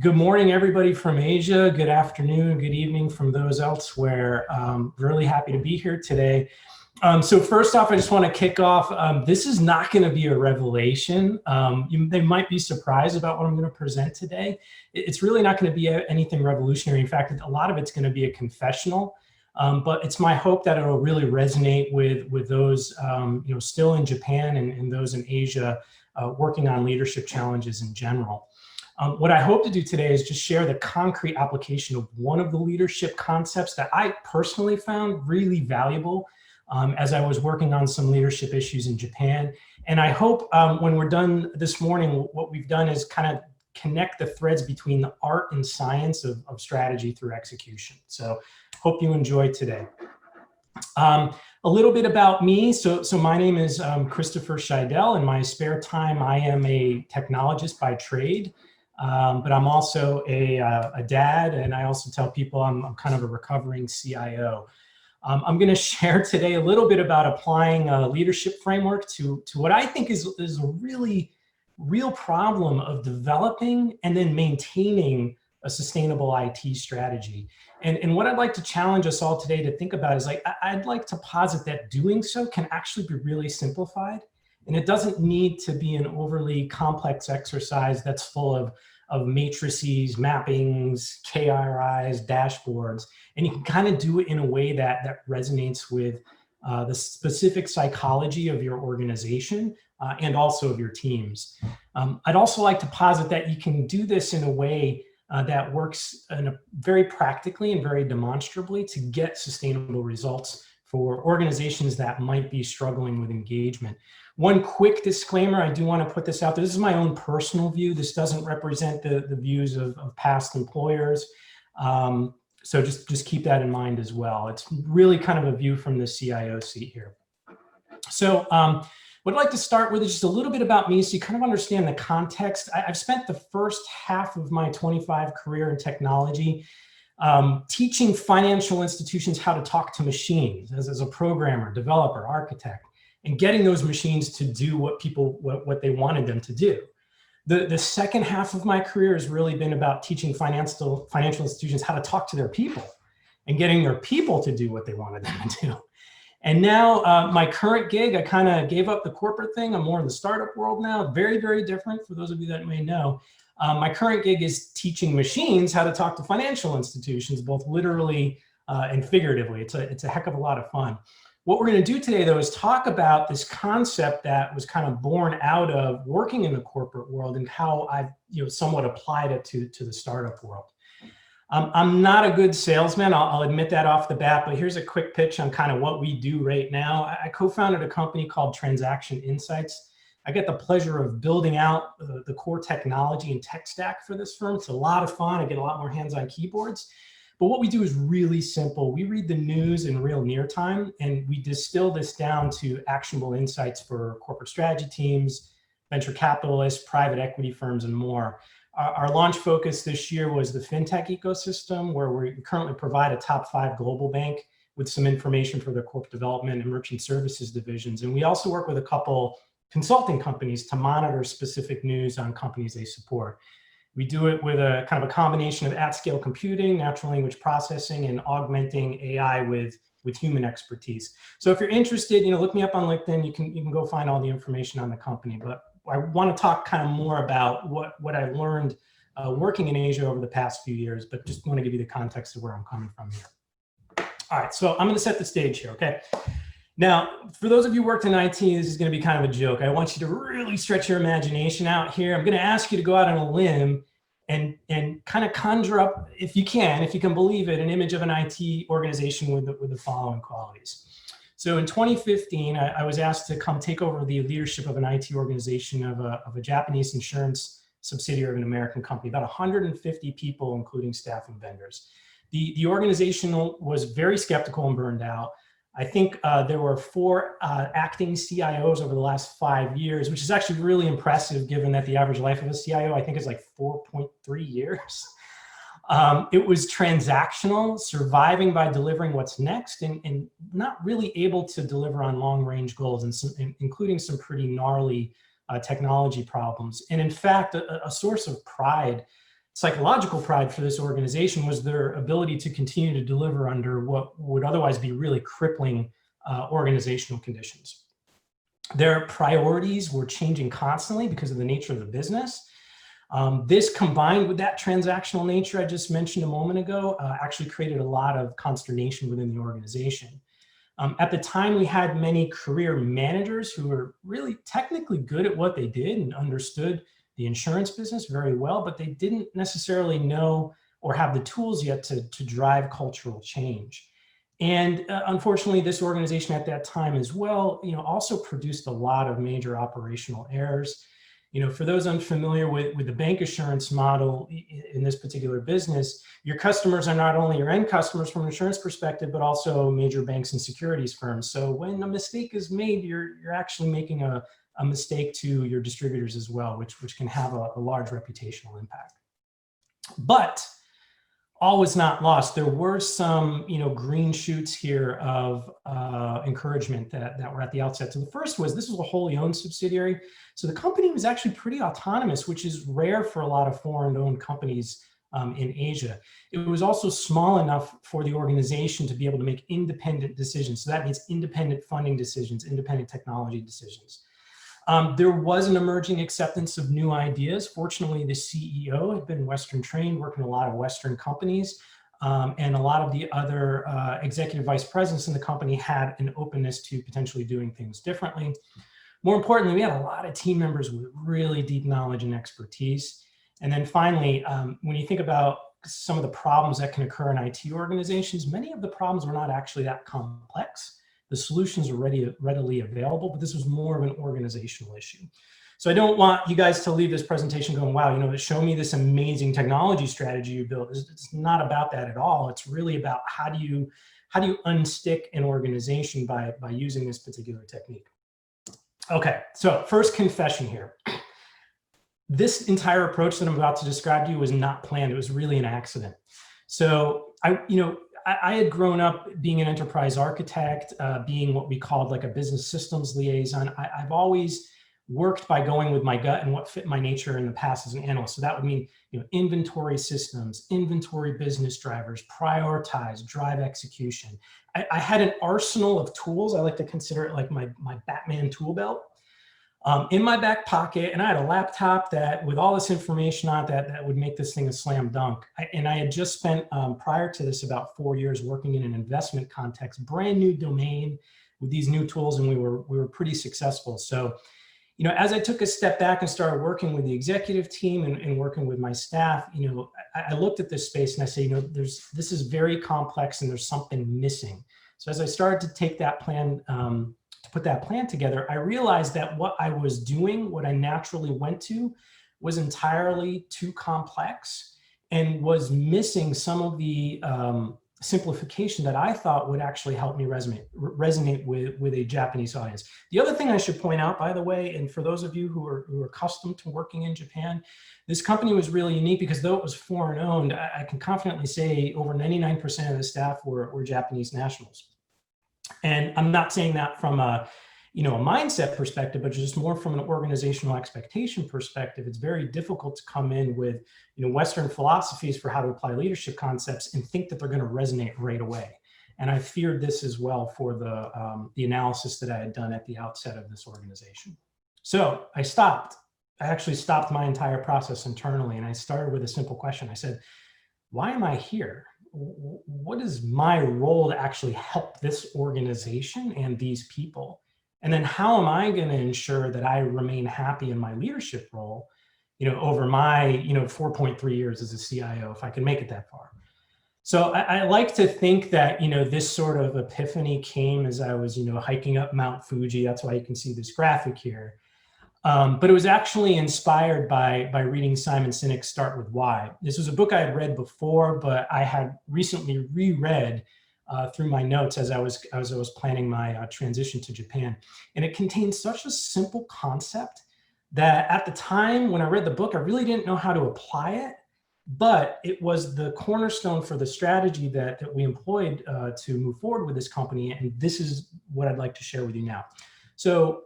Good morning, everybody from Asia. Good afternoon, good evening from those elsewhere. Really happy to be here today. So first off, I just want to kick off. This is not going to be a revelation. They might be surprised about what I'm going to present today. It's really not going to be anything revolutionary. In fact, a lot of it's going to be a confessional. But it's my hope that it'll really resonate with those still in Japan and those in Asia working on leadership challenges in general. What I hope to do today is just share the concrete application of one of the leadership concepts that I personally found really valuable as I was working on some leadership issues in Japan. And I hope when we're done this morning, what we've done is kind of connect the threads between the art and science of strategy through execution. So hope you enjoy today. A little bit about me. So my name is Christopher Scheidel. In my spare time, I am a technologist by trade. But I'm also a dad, and I also tell people I'm kind of a recovering CIO. I'm going to share today a little bit about applying a leadership framework to what I think is a really real problem of developing and then maintaining a sustainable IT strategy. And what I'd like to challenge us all today to think about is I'd like to posit that doing so can actually be really simplified. And it doesn't need to be an overly complex exercise that's full of matrices, mappings, KRIs, dashboards. And you can kind of do it in a way that resonates with the specific psychology of your organization and also of your teams. I'd also like to posit that you can do this in a way that works very practically and very demonstrably to get sustainable results for organizations that might be struggling with engagement. One quick disclaimer, I do want to put this out there. This is my own personal view. This doesn't represent the views of past employers. So just keep that in mind as well. It's really kind of a view from the CIO seat here. So what I'd like to start with is just a little bit about me so you kind of understand the context. I've spent the first half of my 25 career in technology teaching financial institutions how to talk to machines as a programmer, developer, architect, and getting those machines to do what they wanted them to do. The second half of my career has really been about teaching financial institutions how to talk to their people and getting their people to do what they wanted them to do. And now my current gig, I kind of gave up the corporate thing. I'm more in the startup world now. Very, very different for those of you that may know. My current gig is teaching machines how to talk to financial institutions, both literally and figuratively. It's a heck of a lot of fun. What we're going to do today, though, is talk about this concept that was kind of born out of working in the corporate world and how I've somewhat applied it to the startup world. I'm not a good salesman, I'll admit that off the bat, but here's a quick pitch on kind of what we do right now. I co-founded a company called Transaction Insights. I get the pleasure of building out the core technology and tech stack for this firm. It's a lot of fun. I get a lot more hands-on keyboards. But what we do is really simple. We read the news in real near time, and we distill this down to actionable insights for corporate strategy teams, venture capitalists, private equity firms, and more. Our launch focus this year was the FinTech ecosystem, where we currently provide a top 5 global bank with some information for their corporate development and merchant services divisions. And we also work with a couple consulting companies to monitor specific news on companies they support. We do it with a kind of a combination of at-scale computing, natural language processing, and augmenting AI with human expertise. So if you're interested, look me up on LinkedIn. You can go find all the information on the company. But I want to talk kind of more about what I learned working in Asia over the past few years, but just want to give you the context of where I'm coming from here. All right, so I'm going to set the stage here, okay? Now, for those of you who worked in IT, this is going to be kind of a joke. I want you to really stretch your imagination out here. I'm going to ask you to go out on a limb and kind of conjure up, if you can believe it, an image of an IT organization with the following qualities. So in 2015, I was asked to come take over the leadership of an IT organization of a Japanese insurance subsidiary of an American company, about 150 people, including staff and vendors. The organization was very skeptical and burned out. I think there were 4 acting CIOs over the last 5 years, which is actually really impressive given that the average life of a CIO, I think, is like 4.3 years. It was transactional, surviving by delivering what's next, and not really able to deliver on long-range goals, including some pretty gnarly technology problems. And in fact, a source of pride psychological pride for this organization was their ability to continue to deliver under what would otherwise be really crippling organizational conditions. Their priorities were changing constantly because of the nature of the business. This combined with that transactional nature I just mentioned a moment ago actually created a lot of consternation within the organization. At the time, we had many career managers who were really technically good at what they did and understood the insurance business very well, but they didn't necessarily know or have the tools yet to drive cultural change. And unfortunately, this organization at that time as well, also produced a lot of major operational errors. For those unfamiliar with the bank assurance model in this particular business, your customers are not only your end customers from an insurance perspective, but also major banks and securities firms. So when a mistake is made, you're actually making a mistake to your distributors as well, which can have a large reputational impact. But all was not lost. There were some, green shoots here of encouragement that were at the outset. So the first was, this was a wholly owned subsidiary. So the company was actually pretty autonomous, which is rare for a lot of foreign owned companies in Asia. It was also small enough for the organization to be able to make independent decisions. So that means independent funding decisions, independent technology decisions. There was an emerging acceptance of new ideas. Fortunately, the CEO had been Western trained, working in a lot of Western companies, and a lot of the other executive vice presidents in the company had an openness to potentially doing things differently. More importantly, we had a lot of team members with really deep knowledge and expertise. And then finally, when you think about some of the problems that can occur in IT organizations, many of the problems were not actually that complex. The solutions are readily available, but this was more of an organizational issue. So I don't want you guys to leave this presentation going, wow, show me this amazing technology strategy you built. It's not about that at all. It's really about how do you unstick an organization by using this particular technique. Okay, so first confession here. This entire approach that I'm about to describe to you was not planned. It was really an accident. So I had grown up being an enterprise architect, being what we called like a business systems liaison. I've always worked by going with my gut and what fit my nature in the past as an analyst. So that would mean, inventory systems, inventory business drivers, prioritize, drive execution. I had an arsenal of tools. I like to consider it like my Batman tool belt in my back pocket. And I had a laptop that with all this information on it, that would make this thing a slam dunk. And I had just spent, prior to this, about 4 years working in an investment context, brand new domain with these new tools, and we were pretty successful. So, as I took a step back and started working with the executive team and working with my staff, I looked at this space and I say, this is very complex and there's something missing. So as I started to take that plan, to put that plan together, I realized that what I was doing, what I naturally went to, was entirely too complex and was missing some of the simplification that I thought would actually help me resonate with a Japanese audience. The other thing I should point out, by the way, and for those of you who are accustomed to working in Japan, this company was really unique because though it was foreign owned, I can confidently say over 99% of the staff were Japanese nationals. And I'm not saying that from a mindset perspective, but just more from an organizational expectation perspective. It's very difficult to come in with, Western philosophies for how to apply leadership concepts and think that they're going to resonate right away. And I feared this as well for the analysis that I had done at the outset of this organization. So I actually stopped my entire process internally. And I started with a simple question. I said, why am I here? What is my role to actually help this organization and these people? And then how am I going to ensure that I remain happy in my leadership role, over my, 4.3 years as a CIO, if I can make it that far. So I like to think that, this sort of epiphany came as I was, hiking up Mount Fuji. That's why you can see this graphic here. But it was actually inspired by reading Simon Sinek's Start With Why. This was a book I had read before, but I had recently reread through my notes as I was planning my transition to Japan. And it contains such a simple concept that at the time when I read the book, I really didn't know how to apply it, but it was the cornerstone for the strategy that we employed to move forward with this company. And this is what I'd like to share with you now. So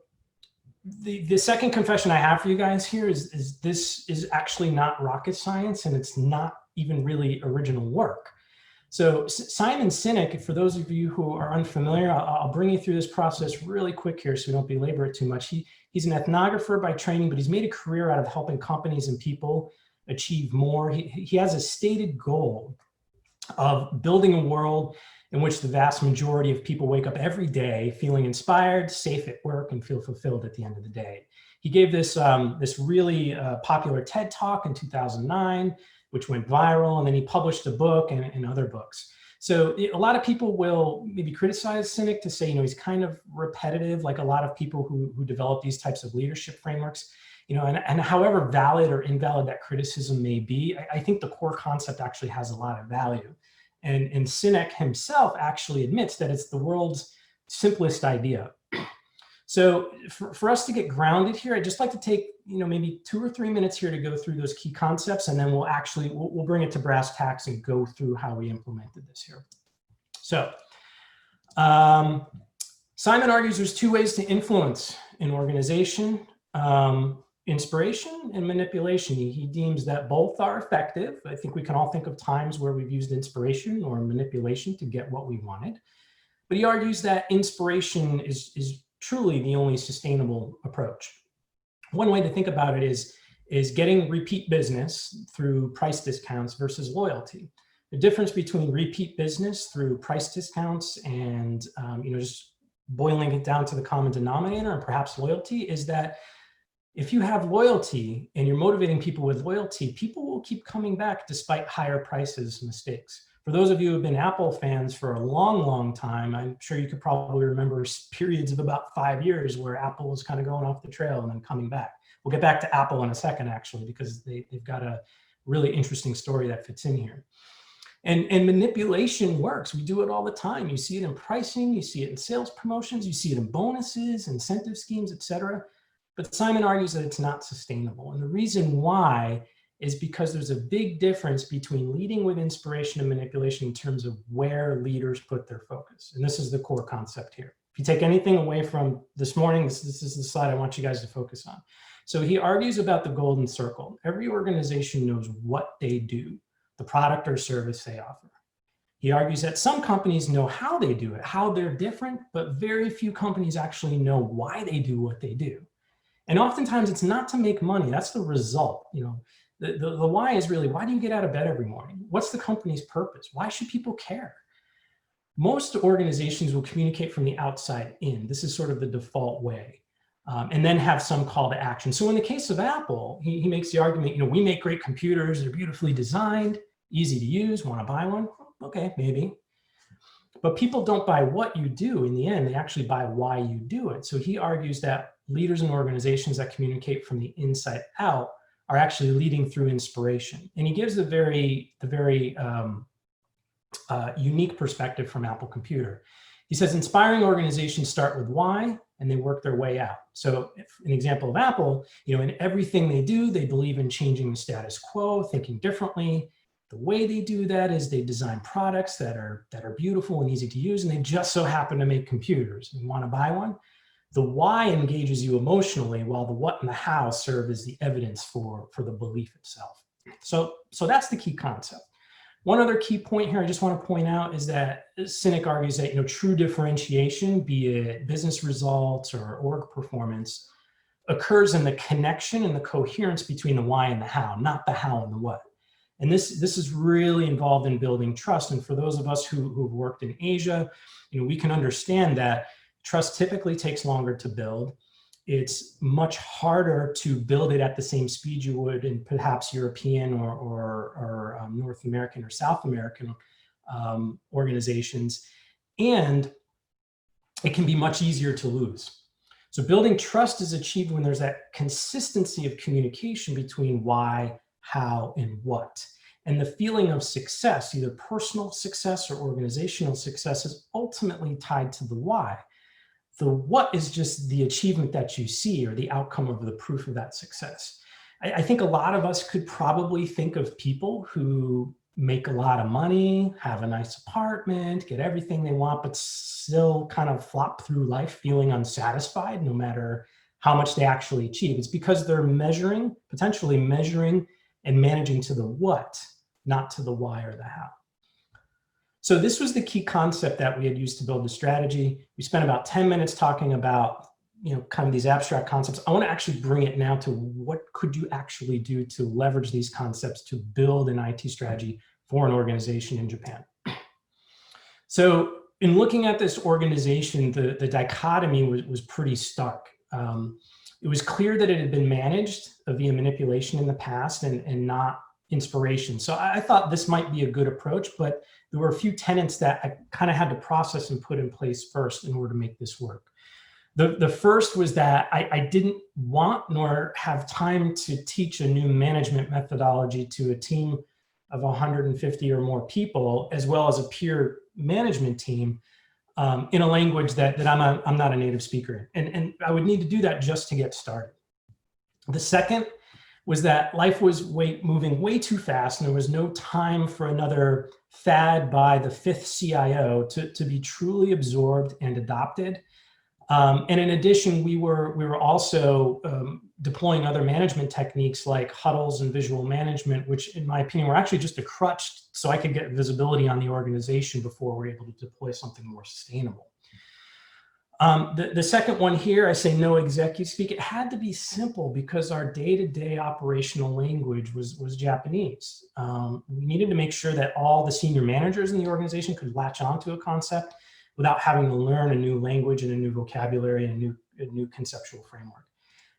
the second confession I have for you guys here is this is actually not rocket science, and it's not even really original work. So Simon Sinek, for those of you who are unfamiliar, I'll bring you through this process really quick here so we don't belabor it too much. He's an ethnographer by training, but he's made a career out of helping companies and people achieve more. He has a stated goal of building a world in which the vast majority of people wake up every day feeling inspired, safe at work, and feel fulfilled at the end of the day. He gave this, this really popular TED Talk in 2009, which went viral, and then he published a book and other books. So a lot of people will maybe criticize Sinek to say, he's kind of repetitive, like a lot of people who develop these types of leadership frameworks. And however valid or invalid that criticism may be, I think the core concept actually has a lot of value. And Sinek himself actually admits that it's the world's simplest idea. So for us to get grounded here, I'd just like to take, maybe 2 or 3 minutes here to go through those key concepts, and then we'll bring it to brass tacks and go through how we implemented this here. So Simon argues there's 2 ways to influence an organization, inspiration and manipulation. He deems that both are effective. I think we can all think of times where we've used inspiration or manipulation to get what we wanted. But he argues that inspiration is truly the only sustainable approach. One way to think about it is getting repeat business through price discounts versus loyalty. The difference between repeat business through price discounts and just boiling it down to the common denominator and perhaps loyalty is that if you have loyalty and you're motivating people with loyalty, people will keep coming back despite higher prices, mistakes. For those of you who have been Apple fans for a long, long time, I'm sure you could probably remember periods of about 5 years where Apple was kind of going off the trail and then coming back. We'll get back to Apple in a second, actually, because they've got a really interesting story that fits in here. And manipulation works. We do it all the time. You see it in pricing, you see it in sales promotions, you see it in bonuses, incentive schemes, et cetera. But Simon argues that it's not sustainable. And the reason why is because there's a big difference between leading with inspiration and manipulation in terms of where leaders put their focus. And this is the core concept here. If you take anything away from this morning, this is the slide I want you guys to focus on. So he argues about the golden circle. Every organization knows what they do, the product or service they offer. He argues that some companies know how they do it, how they're different, but very few companies actually know why they do what they do. And oftentimes it's not to make money, that's the result. The why is really, why do you get out of bed every morning? What's the company's purpose? Why should people care? Most organizations will communicate from the outside in. This is sort of the default way, and then have some call to action. So in the case of Apple, he makes the argument, we make great computers, they're beautifully designed, easy to use, want to buy one? Okay, maybe. But people don't buy what you do in the end, they actually buy why you do it. So he argues that leaders and organizations that communicate from the inside out are actually leading through inspiration. And he gives the very unique perspective from Apple Computer. He says, inspiring organizations start with why, and they work their way out. So an example of Apple, in everything they do, they believe in changing the status quo, thinking differently. The way they do that is they design products that are beautiful and easy to use, and they just so happen to make computers. You want to buy one? The why engages you emotionally, while the what and the how serve as the evidence for the belief itself. So that's the key concept. One other key point here I just want to point out is that Sinek argues that true differentiation, be it business results or org performance, occurs in the connection and the coherence between the why and the how, not the how and the what. And this is really involved in building trust. And for those of us who've worked in Asia, we can understand that trust typically takes longer to build. It's much harder to build it at the same speed you would in perhaps European or North American or South American organizations. And it can be much easier to lose. So building trust is achieved when there's that consistency of communication between why, how, and what. And the feeling of success, either personal success or organizational success, is ultimately tied to the why. The what is just the achievement that you see or the outcome of the proof of that success. I think a lot of us could probably think of people who make a lot of money, have a nice apartment, get everything they want, but still kind of flop through life feeling unsatisfied no matter how much they actually achieve. It's because they're potentially measuring and managing to the what, not to the why or the how. So this was the key concept that we had used to build the strategy. We spent about 10 minutes talking about, kind of these abstract concepts. I want to actually bring it now to what could you actually do to leverage these concepts to build an IT strategy for an organization in Japan. So in looking at this organization, the dichotomy was pretty stark. It was clear that it had been managed via manipulation in the past and not inspiration. So I thought this might be a good approach, but there were a few tenets that I kind of had to process and put in place first in order to make this work. The first was that I didn't want nor have time to teach a new management methodology to a team of 150 or more people, as well as a peer management team in a language that I'm not a native speaker in. And I would need to do that just to get started. The second was that life was moving way too fast, and there was no time for another fad by the fifth CIO to be truly absorbed and adopted. And in addition, we were also deploying other management techniques like huddles and visual management, which in my opinion were actually just a crutch so I could get visibility on the organization before we're able to deploy something more sustainable. The second one here, I say no executive speak. It had to be simple because our day-to-day operational language was Japanese. We needed to make sure that all the senior managers in the organization could latch onto a concept without having to learn a new language and a new vocabulary and a new conceptual framework.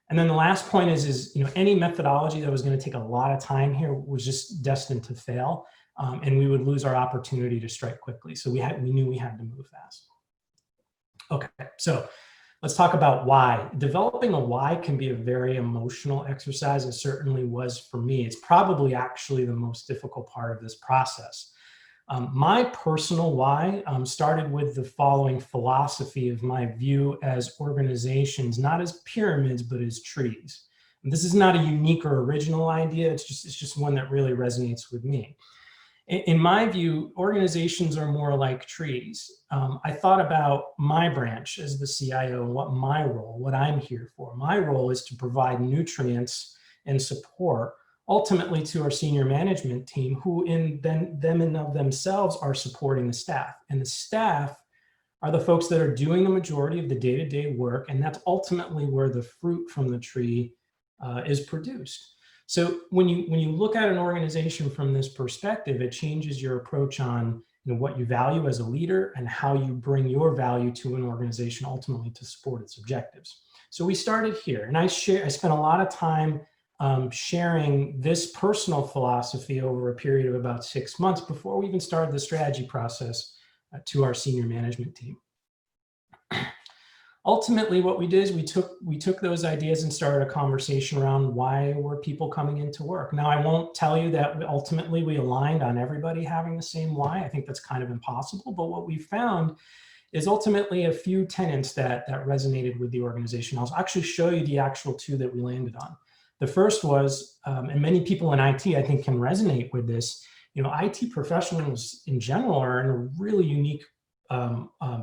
And then the last point is any methodology that was going to take a lot of time here was just destined to fail, and we would lose our opportunity to strike quickly. So we knew we had to move fast. Okay, so let's talk about why. Developing a why can be a very emotional exercise. It certainly was for me. It's probably actually the most difficult part of this process. My personal why started with the following philosophy of my view as organizations, not as pyramids, but as trees. And this is not a unique or original idea. It's just one that really resonates with me. In my view, organizations are more like trees. I thought about my branch as the CIO and what I'm here for. My role is to provide nutrients and support ultimately to our senior management team, who them and of themselves are supporting the staff. And the staff are the folks that are doing the majority of the day-to-day work, and that's ultimately where the fruit from the tree is produced. So when you look at an organization from this perspective, it changes your approach on what you value as a leader and how you bring your value to an organization ultimately to support its objectives. So we started here, and I spent a lot of time sharing this personal philosophy over a period of about 6 months before we even started the strategy process to our senior management team. Ultimately, what we did is we took those ideas and started a conversation around why were people coming into work. Now, I won't tell you that ultimately we aligned on everybody having the same why. I think that's kind of impossible. But what we found is ultimately a few tenets that resonated with the organization. I'll actually show you the actual two that we landed on. The first was, and many people in IT, I think, can resonate with this. IT professionals in general are in a really unique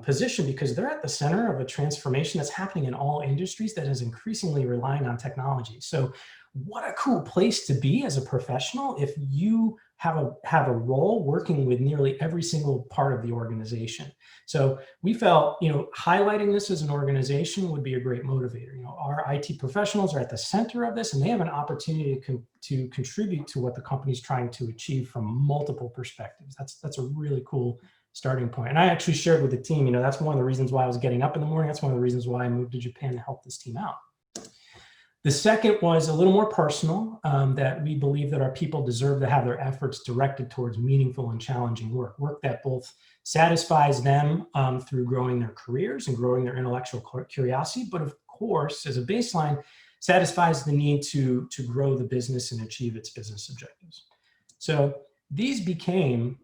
position because they're at the center of a transformation that's happening in all industries that is increasingly relying on technology. So what a cool place to be as a professional if you have a role working with nearly every single part of the organization. So we felt, highlighting this as an organization would be a great motivator. Our IT professionals are at the center of this, and they have an opportunity to contribute to what the company's trying to achieve from multiple perspectives. That's a really cool starting point. And I actually shared with the team, that's one of the reasons why I was getting up in the morning. That's one of the reasons why I moved to Japan to help this team out. The second was a little more personal, that we believe that our people deserve to have their efforts directed towards meaningful and challenging work that both satisfies them through growing their careers and growing their intellectual curiosity, but of course, as a baseline, satisfies the need to grow the business and achieve its business objectives. So these became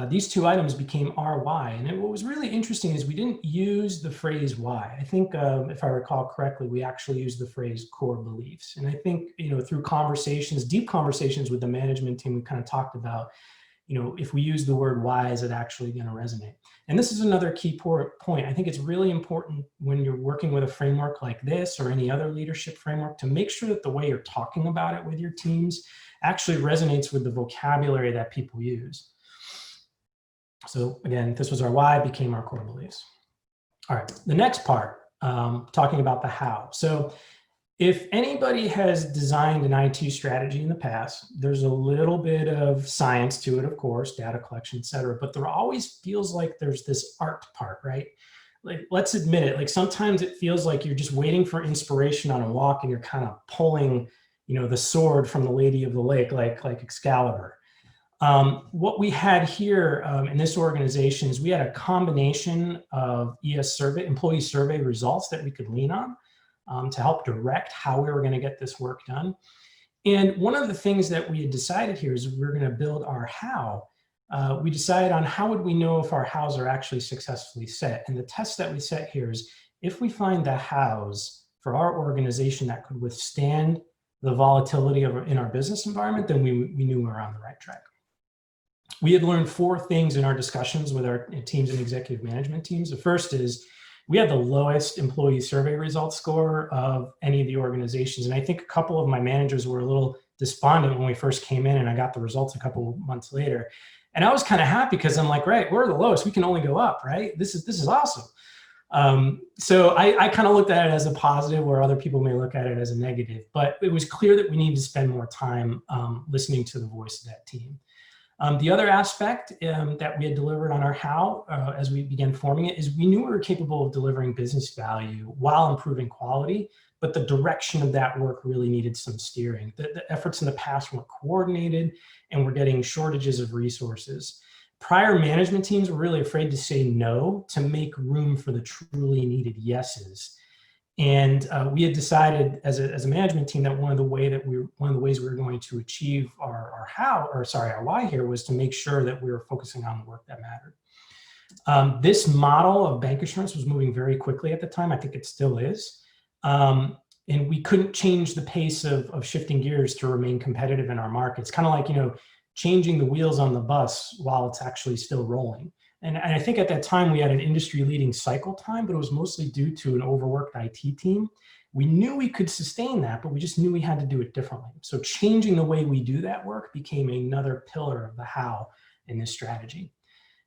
these two items became our why. And what was really interesting is we didn't use the phrase why. I think, if I recall correctly, we actually used the phrase core beliefs. And I think, through conversations, deep conversations with the management team, we kind of talked about, if we use the word why, is it actually going to resonate? And this is another key point. I think it's really important when you're working with a framework like this or any other leadership framework to make sure that the way you're talking about it with your teams actually resonates with the vocabulary that people use. So again, this was our why, became our core beliefs. All right, the next part, talking about the how. So if anybody has designed an IT strategy in the past, there's a little bit of science to it, of course, data collection, et cetera, but there always feels like there's this art part, right? Like, let's admit it, like sometimes it feels like you're just waiting for inspiration on a walk and you're kind of pulling, the sword from the Lady of the Lake, like Excalibur. What we had here in this organization is we had a combination of employee survey results that we could lean on to help direct how we were going to get this work done. And one of the things that we had decided here is we were going to build our how. We decided on how would we know if our hows are actually successfully set. And the test that we set here is if we find the hows for our organization that could withstand the volatility in our business environment, then we knew we were on the right track. We had learned 4 things in our discussions with our teams and executive management teams. The first is we had the lowest employee survey results score of any of the organizations. And I think a couple of my managers were a little despondent when we first came in and I got the results a couple of months later. And I was kind of happy because I'm like, right, we're the lowest. We can only go up, right? This is awesome. So I kind of looked at it as a positive where other people may look at it as a negative. But it was clear that we needed to spend more time listening to the voice of that team. The other aspect that we had delivered on our how as we began forming it is we knew we were capable of delivering business value while improving quality, but the direction of that work really needed some steering. The efforts in the past weren't coordinated and we're getting shortages of resources. Prior management teams were really afraid to say no to make room for the truly needed yeses. And we had decided as a management team that one of the ways we were going to achieve our why here was to make sure that we were focusing on the work that mattered. This model of bank assurance was moving very quickly at the time. I think it still is. And we couldn't change the pace of shifting gears to remain competitive in our markets. Kind of like, changing the wheels on the bus while it's actually still rolling. And I think at that time we had an industry-leading cycle time, but it was mostly due to an overworked IT team. We knew we could sustain that, but we just knew we had to do it differently. So changing the way we do that work became another pillar of the how in this strategy.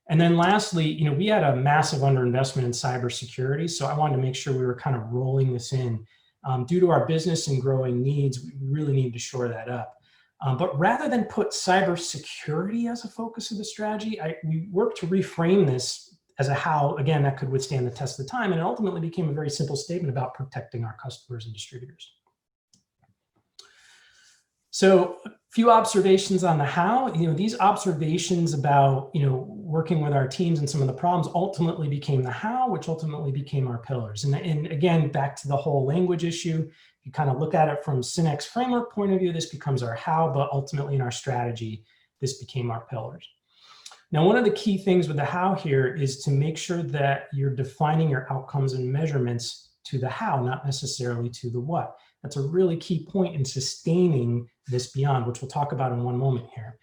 And then lastly, we had a massive underinvestment in cybersecurity. So I wanted to make sure we were kind of rolling this in. Due to our business and growing needs, we really needed to shore that up. But rather than put cybersecurity as a focus of the strategy, we worked to reframe this as a how, again, that could withstand the test of time. And it ultimately became a very simple statement about protecting our customers and distributors. So a few observations on the how. These observations about, working with our teams and some of the problems ultimately became the how, which ultimately became our pillars. And again, back to the whole language issue, you kind of look at it from Sinek's framework point of view, this becomes our how, but ultimately in our strategy, this became our pillars. Now, one of the key things with the how here is to make sure that you're defining your outcomes and measurements to the how, not necessarily to the what. That's a really key point in sustaining this beyond, which we'll talk about in one moment here.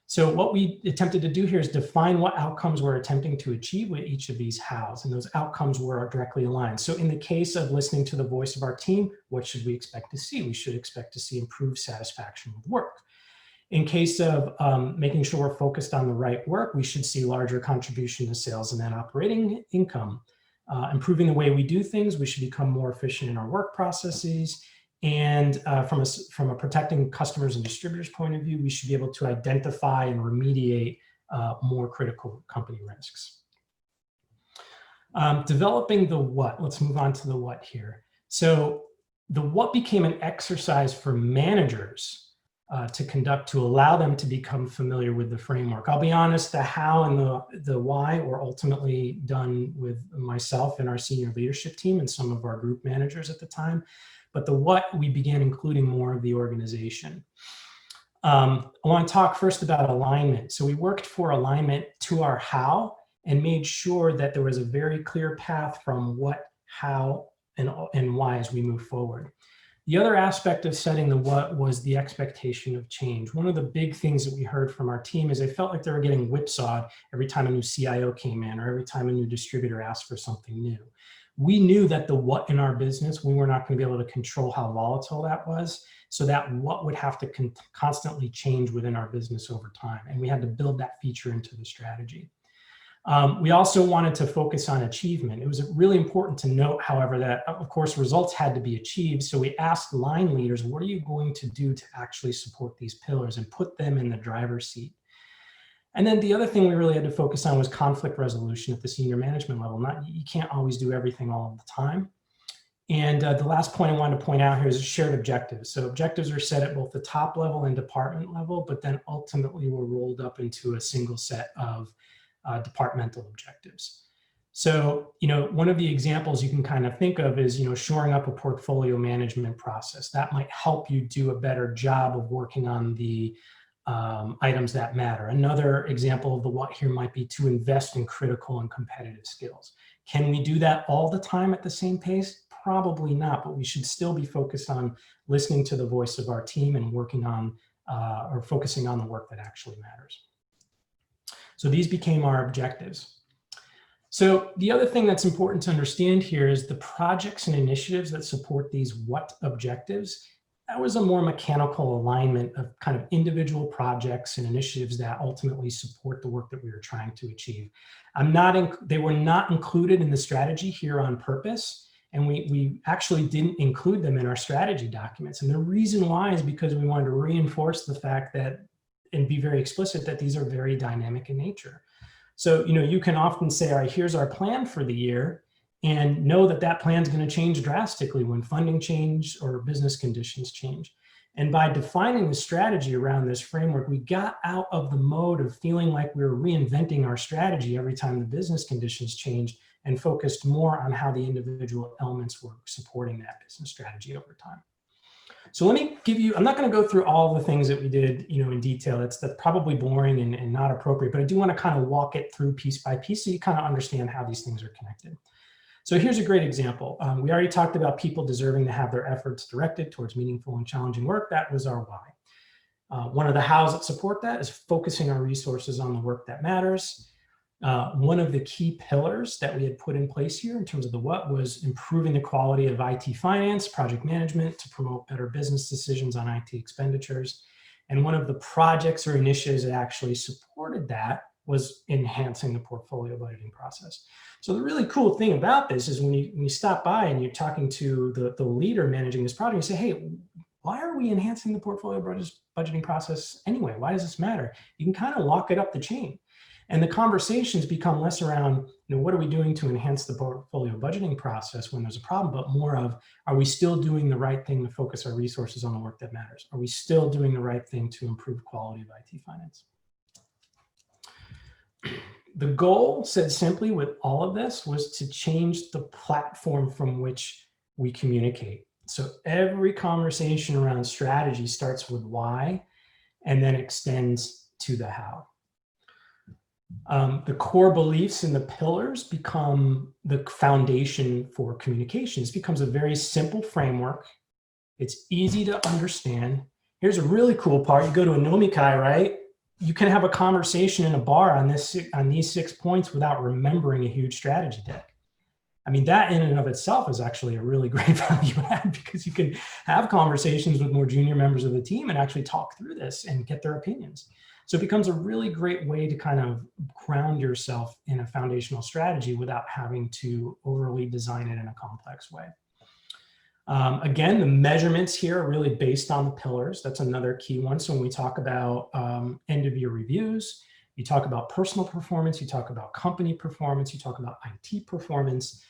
So what we attempted to do here is define what outcomes we're attempting to achieve with each of these hows, and those outcomes were directly aligned. So in the case of listening to the voice of our team, what should we expect to see? We should expect to see improved satisfaction with work. In case of making sure we're focused on the right work, we should see larger contribution to sales and net operating income. Improving the way we do things, we should become more efficient in our work processes. And from a protecting customers and distributors point of view, we should be able to identify and remediate more critical company risks. Developing the what. Let's move on to the what here. So the what became an exercise for managers to conduct to allow them to become familiar with the framework. I'll be honest, the how and the why were ultimately done with myself and our senior leadership team and some of our group managers at the time. But the what, we began including more of the organization. I want to talk first about alignment. So we worked for alignment to our how and made sure that there was a very clear path from what, how, and why as we move forward. The other aspect of setting the what was the expectation of change. One of the big things that we heard from our team is they felt like they were getting whipsawed every time a new CIO came in or every time a new distributor asked for something new. We knew that the what in our business, we were not going to be able to control how volatile that was. So that what would have to constantly change within our business over time. And we had to build that feature into the strategy. We also wanted to focus on achievement. It was really important to note, however, that of course results had to be achieved. So we asked line leaders, what are you going to do to actually support these pillars and put them in the driver's seat? And then the other thing we really had to focus on was conflict resolution at the senior management level. You can't always do everything all of the time. And the last point I wanted to point out here is shared objectives. So objectives are set at both the top level and department level, but then ultimately were rolled up into a single set of departmental objectives. So, one of the examples you can kind of think of is, shoring up a portfolio management process. That might help you do a better job of working on the items that matter. Another example of the what here might be to invest in critical and competitive skills. Can we do that all the time at the same pace? Probably not, but we should still be focused on listening to the voice of our team and working on or focusing on the work that actually matters. So these became our objectives. So the other thing that's important to understand here is the projects and initiatives that support these what objectives. That was a more mechanical alignment of kind of individual projects and initiatives that ultimately support the work that we were trying to achieve. They were not included in the strategy here on purpose, and we actually didn't include them in our strategy documents. And the reason why is because we wanted to reinforce the fact that and be very explicit that these are very dynamic in nature. So, you can often say, all right, here's our plan for the year, and know that that plan is going to change drastically when funding change or business conditions change. And by defining the strategy around this framework, we got out of the mode of feeling like we were reinventing our strategy every time the business conditions changed and focused more on how the individual elements were supporting that business strategy over time. So let me give you, I'm not going to go through all the things that we did, in detail. That's probably boring and not appropriate, but I do want to kind of walk it through piece by piece so you kind of understand how these things are connected. So here's a great example. We already talked about people deserving to have their efforts directed towards meaningful and challenging work. That was our why. One of the hows that support that is focusing our resources on the work that matters. One of the key pillars that we had put in place here in terms of the what was improving the quality of IT finance, project management to promote better business decisions on IT expenditures. And one of the projects or initiatives that actually supported that was enhancing the portfolio budgeting process. So the really cool thing about this is when you stop by and you're talking to the leader managing this project, you say, hey, why are we enhancing the portfolio budgeting process anyway? Why does this matter? You can kind of walk it up the chain. And the conversations become less around, what are we doing to enhance the portfolio budgeting process when there's a problem, but more of, are we still doing the right thing to focus our resources on the work that matters? Are we still doing the right thing to improve quality of IT finance? The goal, said simply with all of this, was to change the platform from which we communicate. So every conversation around strategy starts with why and then extends to the how. The core beliefs and the pillars become the foundation for communications. It becomes a very simple framework. It's easy to understand. Here's a really cool part. You go to a nomikai, right? You can have a conversation in a bar on these 6 points without remembering a huge strategy deck. I mean, that in and of itself is actually a really great value add because you can have conversations with more junior members of the team and actually talk through this and get their opinions. So it becomes a really great way to kind of ground yourself in a foundational strategy without having to overly design it in a complex way. Again, the measurements here are really based on the pillars. That's another key one. So when we talk about end of year reviews, you talk about personal performance, you talk about company performance, you talk about IT performance.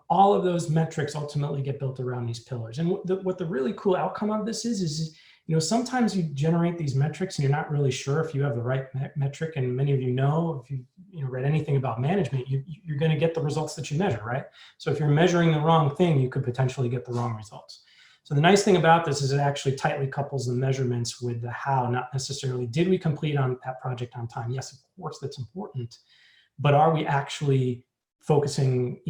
All of those metrics ultimately get built around these pillars. And what the really cool outcome of this is sometimes you generate these metrics and you're not really sure if you have the right metric. And many of you know, if you read anything about management, you're going to get the results that you measure, right? So if you're measuring the wrong thing, you could potentially get the wrong results. So the nice thing about this is it actually tightly couples the measurements with the how, not necessarily did we complete on that project on time? Yes, of course, that's important. But are we actually focusing,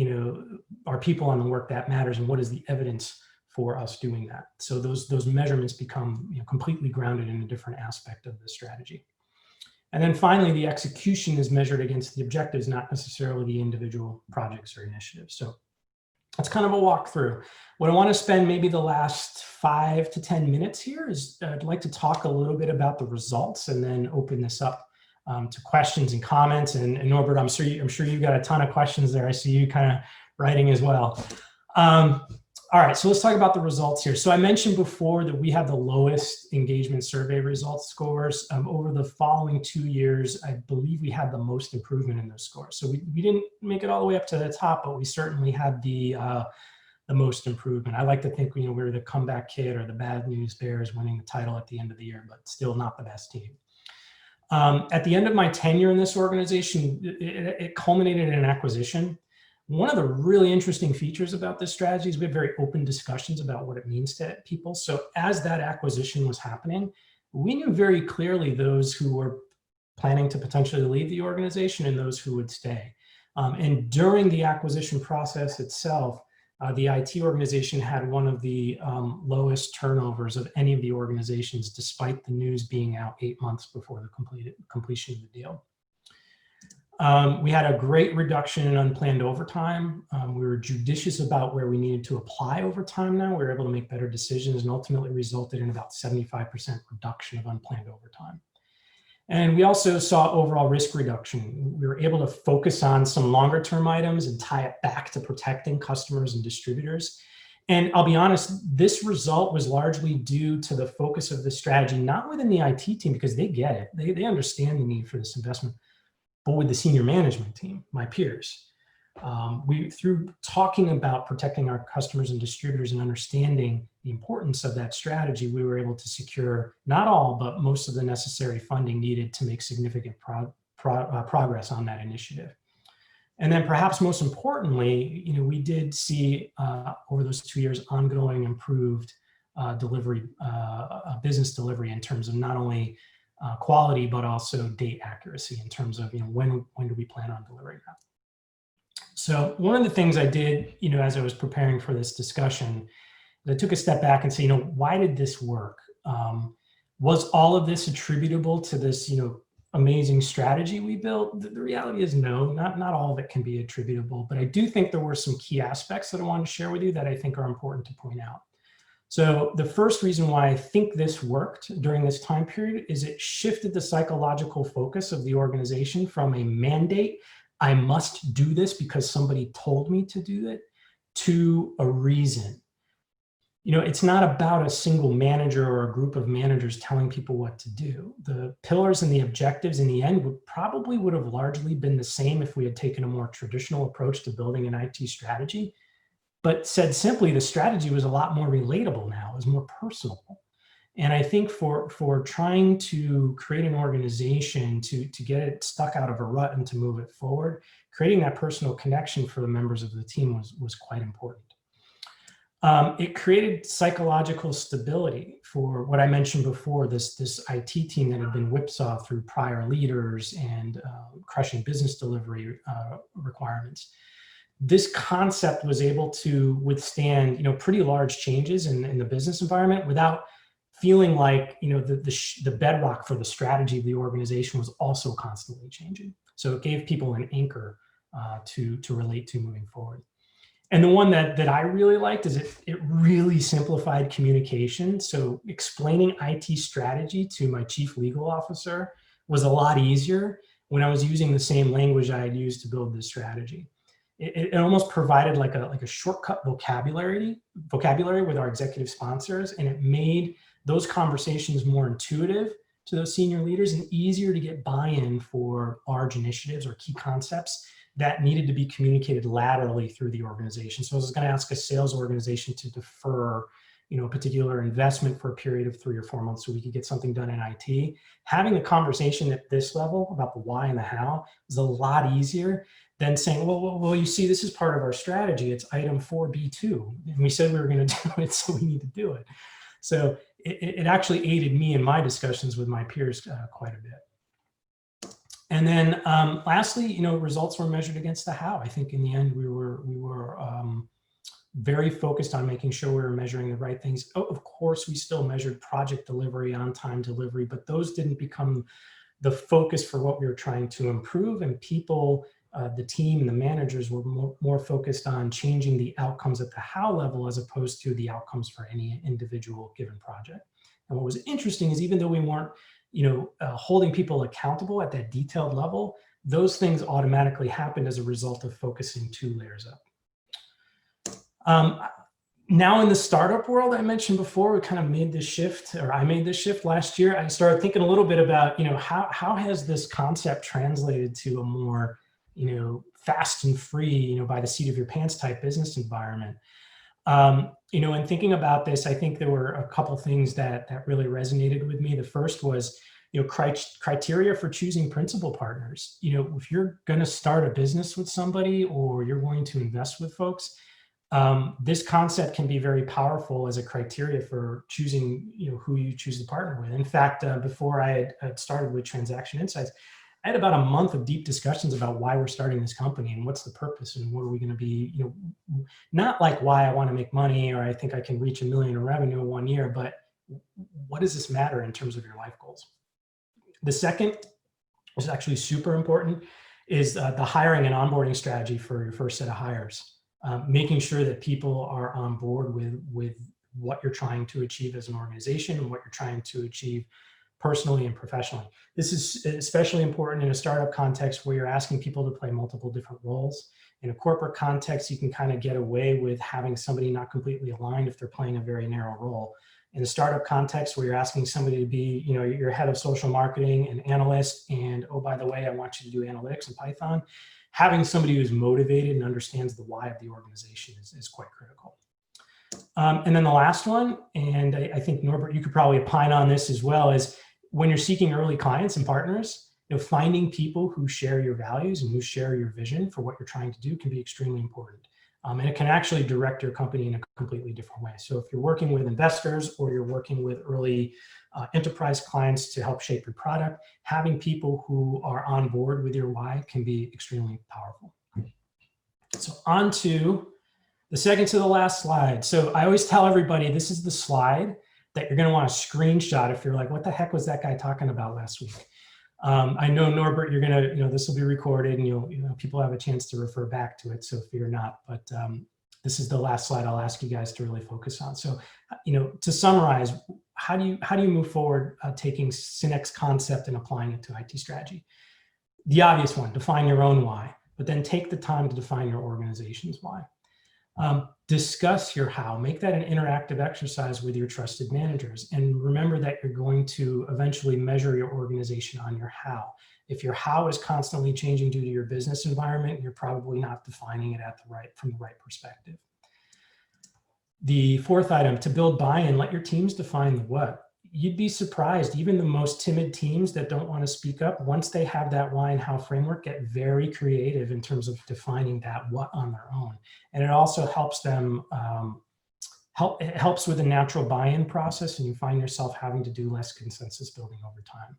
our people on the work that matters, and what is the evidence for us doing that. So those measurements become completely grounded in a different aspect of the strategy. And then finally, the execution is measured against the objectives, not necessarily the individual projects or initiatives. So that's kind of a walkthrough. What I want to spend maybe the last 5 to 10 minutes here is I'd like to talk a little bit about the results and then open this up to questions and comments. And Norbert, I'm sure you've got a ton of questions there. I see you kind of writing as well. All right, so let's talk about the results here. So I mentioned before that we had the lowest engagement survey results scores. Over the following 2 years, I believe we had the most improvement in those scores. So we didn't make it all the way up to the top, but we certainly had the most improvement. I like to think we were the comeback kid or the bad news bears winning the title at the end of the year, but still not the best team. At the end of my tenure in this organization, it culminated in an acquisition. One of the really interesting features about this strategy is we have very open discussions about what it means to people. So as that acquisition was happening, we knew very clearly those who were planning to potentially leave the organization and those who would stay. And during the acquisition process itself, the IT organization had one of the lowest turnovers of any of the organizations, despite the news being out 8 months before the completion of the deal. We had a great reduction in unplanned overtime. We were judicious about where we needed to apply overtime now. We were able to make better decisions and ultimately resulted in about 75% reduction of unplanned overtime. And we also saw overall risk reduction. We were able to focus on some longer term items and tie it back to protecting customers and distributors. And I'll be honest, this result was largely due to the focus of the strategy, not within the IT team, because they get it. They understand the need for this investment, but with the senior management team, my peers. Through talking about protecting our customers and distributors and understanding the importance of that strategy, we were able to secure not all, but most of the necessary funding needed to make significant progress on that initiative. And then perhaps most importantly, we did see over those 2 years ongoing improved delivery, business delivery in terms of not only quality, but also date accuracy in terms of when do we plan on delivering that. So one of the things I did, as I was preparing for this discussion, I took a step back and say, why did this work? Was all of this attributable to this, amazing strategy we built? The reality is no, not all of it can be attributable, but I do think there were some key aspects that I want to share with you that I think are important to point out. So the first reason why I think this worked during this time period is it shifted the psychological focus of the organization from a mandate, I must do this because somebody told me to do it, to a reason. It's not about a single manager or a group of managers telling people what to do. The pillars and the objectives in the end would have largely been the same if we had taken a more traditional approach to building an IT strategy. But said simply, the strategy was a lot more relatable now, it was more personal. And I think for trying to create an organization to get it stuck out of a rut and to move it forward, creating that personal connection for the members of the team was quite important. It created psychological stability for what I mentioned before, this IT team that had been whipsaw through prior leaders and crushing business delivery requirements. This concept was able to withstand, pretty large changes in the business environment without feeling like, the bedrock for the strategy of the organization was also constantly changing. So it gave people an anchor to relate to moving forward. And the one that I really liked is it really simplified communication. So explaining IT strategy to my chief legal officer was a lot easier when I was using the same language I had used to build this strategy. It almost provided like a shortcut vocabulary with our executive sponsors, and it made those conversations more intuitive to those senior leaders and easier to get buy-in for large initiatives or key concepts that needed to be communicated laterally through the organization. So I was going to ask a sales organization to defer, a particular investment for a period of 3 or 4 months so we could get something done in IT. Having a conversation at this level about the why and the how is a lot easier than saying, well, you see, this is part of our strategy. It's item 4B2. And we said we were going to do it, so we need to do it. So it actually aided me in my discussions with my peers quite a bit. And then lastly, results were measured against the how. I think in the end, we were very focused on making sure we were measuring the right things. Oh, of course, we still measured project delivery, on-time delivery, but those didn't become the focus for what we were trying to improve. And people, the team and the managers were more focused on changing the outcomes at the how level as opposed to the outcomes for any individual given project. And what was interesting is even though we weren't holding people accountable at that detailed level, those things automatically happened as a result of focusing 2 layers up. Now in the startup world, I mentioned before, we kind of made this shift, or I made this shift last year. I started thinking a little bit about, how has this concept translated to a more, fast and free, by the seat of your pants type business environment. In thinking about this, I think there were a couple things that really resonated with me. The first was, criteria for choosing principal partners. If you're going to start a business with somebody or you're going to invest with folks, this concept can be very powerful as a criteria for choosing, who you choose to partner with. In fact, before I had started with Transaction Insights, I had about a month of deep discussions about why we're starting this company and what's the purpose and what are we going to be, not like why I want to make money or I think I can reach $1 million in revenue in 1 year, but what does this matter in terms of your life goals? The second, which is actually super important, is the hiring and onboarding strategy for your first set of hires. Making sure that people are on board with what you're trying to achieve as an organization and what you're trying to achieve personally and professionally. This is especially important in a startup context where you're asking people to play multiple different roles. In a corporate context, you can kind of get away with having somebody not completely aligned if they're playing a very narrow role. In a startup context where you're asking somebody to be, your head of social marketing and analyst, and oh, by the way, I want you to do analytics in Python, having somebody who's motivated and understands the why of the organization is quite critical. And then the last one, and I think Norbert, you could probably opine on this as well, is when you're seeking early clients and partners, finding people who share your values and who share your vision for what you're trying to do can be extremely important. And it can actually direct your company in a completely different way. So if you're working with investors or you're working with early enterprise clients to help shape your product, having people who are on board with your why can be extremely powerful. So on to the second to the last slide. So I always tell everybody, this is the slide that you're going to want to screenshot if you're like, what the heck was that guy talking about last week? I know, Norbert, you're going to, this will be recorded and people have a chance to refer back to it. So if you're not, but this is the last slide I'll ask you guys to really focus on. So, to summarize, how do you move forward taking Sinek's concept and applying it to IT strategy? The obvious one, define your own why, but then take the time to define your organization's why. Discuss your how, make that an interactive exercise with your trusted managers. And remember that you're going to eventually measure your organization on your how. If your how is constantly changing due to your business environment, you're probably not defining it from the right perspective. The fourth item, to build buy-in, let your teams define the what. You'd be surprised, even the most timid teams that don't want to speak up, once they have that why and how framework, get very creative in terms of defining that what on their own. And it also helps them, it helps with the natural buy-in process, and you find yourself having to do less consensus building over time.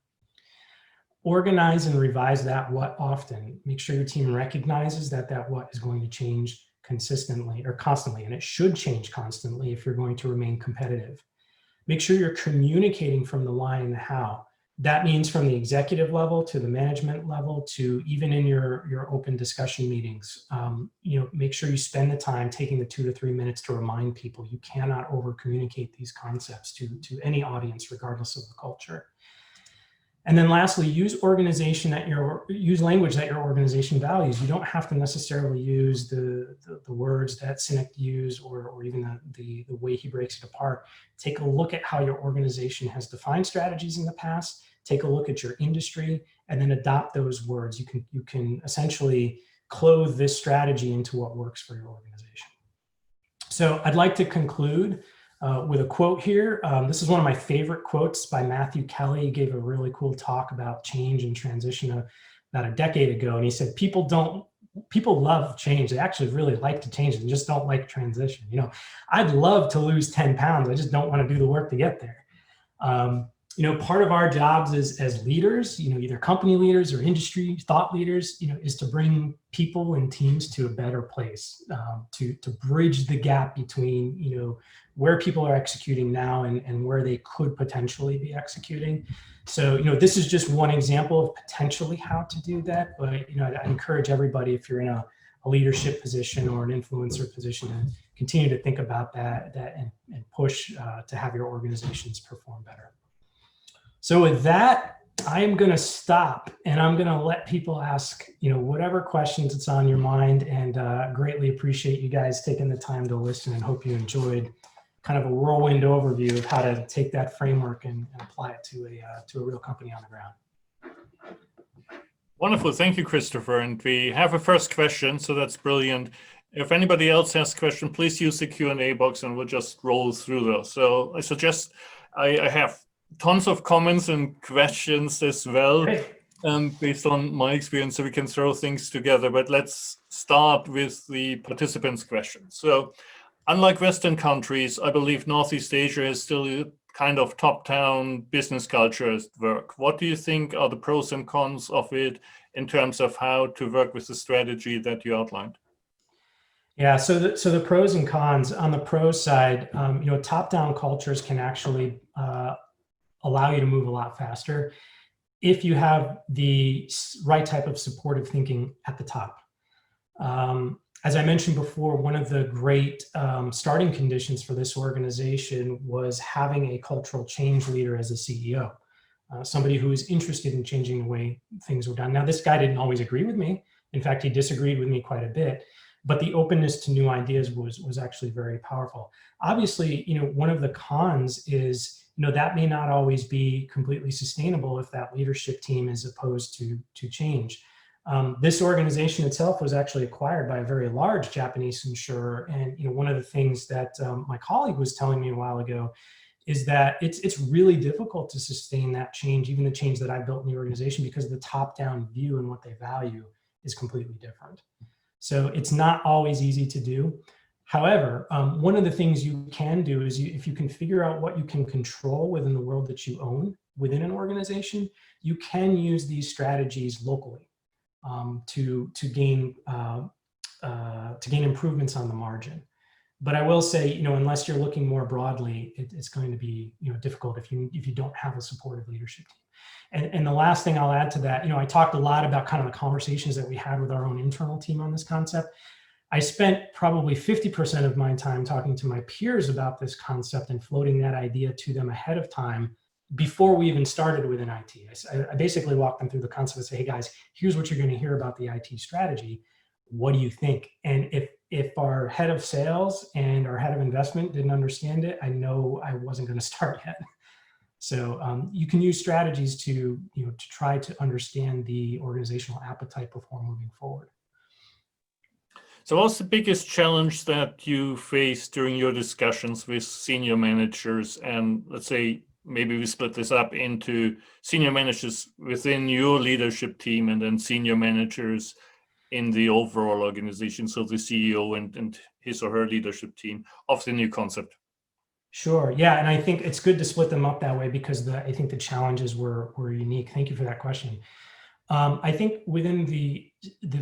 Organize and revise that what often. Make sure your team recognizes that what is going to change consistently or constantly, and it should change constantly if you're going to remain competitive. Make sure you're communicating from the why and the how. That means from the executive level to the management level to even in your open discussion meetings. Make sure you spend the time taking the 2 to 3 minutes to remind people. You cannot over communicate these concepts to any audience, regardless of the culture. And then lastly, use language that your organization values. You don't have to necessarily use the words that Sinek used or even the way he breaks it apart. Take a look at how your organization has defined strategies in the past. Take a look at your industry and then adopt those words. You can essentially clothe this strategy into what works for your organization. So I'd like to conclude with a quote here. This is one of my favorite quotes by Matthew Kelly. He gave a really cool talk about change and transition about a decade ago. And he said, people love change. They actually really like to change and just don't like transition. I'd love to lose 10 pounds. I just don't want to do the work to get there. part of our jobs as leaders, either company leaders or industry thought leaders, is to bring people and teams to a better place, to bridge the gap between, where people are executing now and where they could potentially be executing. So, this is just one example of potentially how to do that. But, I encourage everybody, if you're in a leadership position or an influencer position, to continue to think about that and push to have your organizations perform better. So with that, I am going to stop and I'm going to let people ask, whatever questions it's on your mind, and greatly appreciate you guys taking the time to listen, and hope you enjoyed kind of a whirlwind overview of how to take that framework and apply it to a real company on the ground. Wonderful. Thank you, Christopher. And we have a first question, so that's brilliant. If anybody else has a question, please use the Q&A box and we'll just roll through those. So I suggest I have tons of comments and questions as well, based on my experience, so we can throw things together. But let's start with the participants' questions. So unlike Western countries, I believe Northeast Asia is still a kind of top-down business culture at work. What do you think are the pros and cons of it in terms of how to work with the strategy that you outlined? Yeah, so the pros and cons. On the pros side, top-down cultures can actually allow you to move a lot faster if you have the right type of supportive thinking at the top. As I mentioned before, one of the great starting conditions for this organization was having a cultural change leader as a CEO, somebody who is interested in changing the way things were done. Now, this guy didn't always agree with me. In fact, he disagreed with me quite a bit, but the openness to new ideas was actually very powerful. Obviously, one of the cons is, that may not always be completely sustainable if that leadership team is opposed to change. This organization itself was actually acquired by a very large Japanese insurer. And one of the things that my colleague was telling me a while ago is that it's really difficult to sustain that change, even the change that I built in the organization, because the top-down view and what they value is completely different. So it's not always easy to do. However, one of the things you can do is if you can figure out what you can control within the world that you own within an organization, you can use these strategies locally to gain improvements on the margin. But I will say, unless you're looking more broadly, it's going to be difficult if you don't have a supportive leadership team. And the last thing I'll add to that, I talked a lot about kind of the conversations that we had with our own internal team on this concept. I spent probably 50% of my time talking to my peers about this concept and floating that idea to them ahead of time before we even started within IT. I basically walked them through the concept and say, hey guys, here's what you're going to hear about the IT strategy. What do you think? And if our head of sales and our head of investment didn't understand it, I know I wasn't going to start yet. So you can use strategies to try to understand the organizational appetite before moving forward. So what's the biggest challenge that you faced during your discussions with senior managers? And let's say maybe we split this up into senior managers within your leadership team and then senior managers in the overall organization, so the CEO and his or her leadership team of the new concept. Sure. Yeah. And I think it's good to split them up that way because I think the challenges were unique. Thank you for that question. I think within the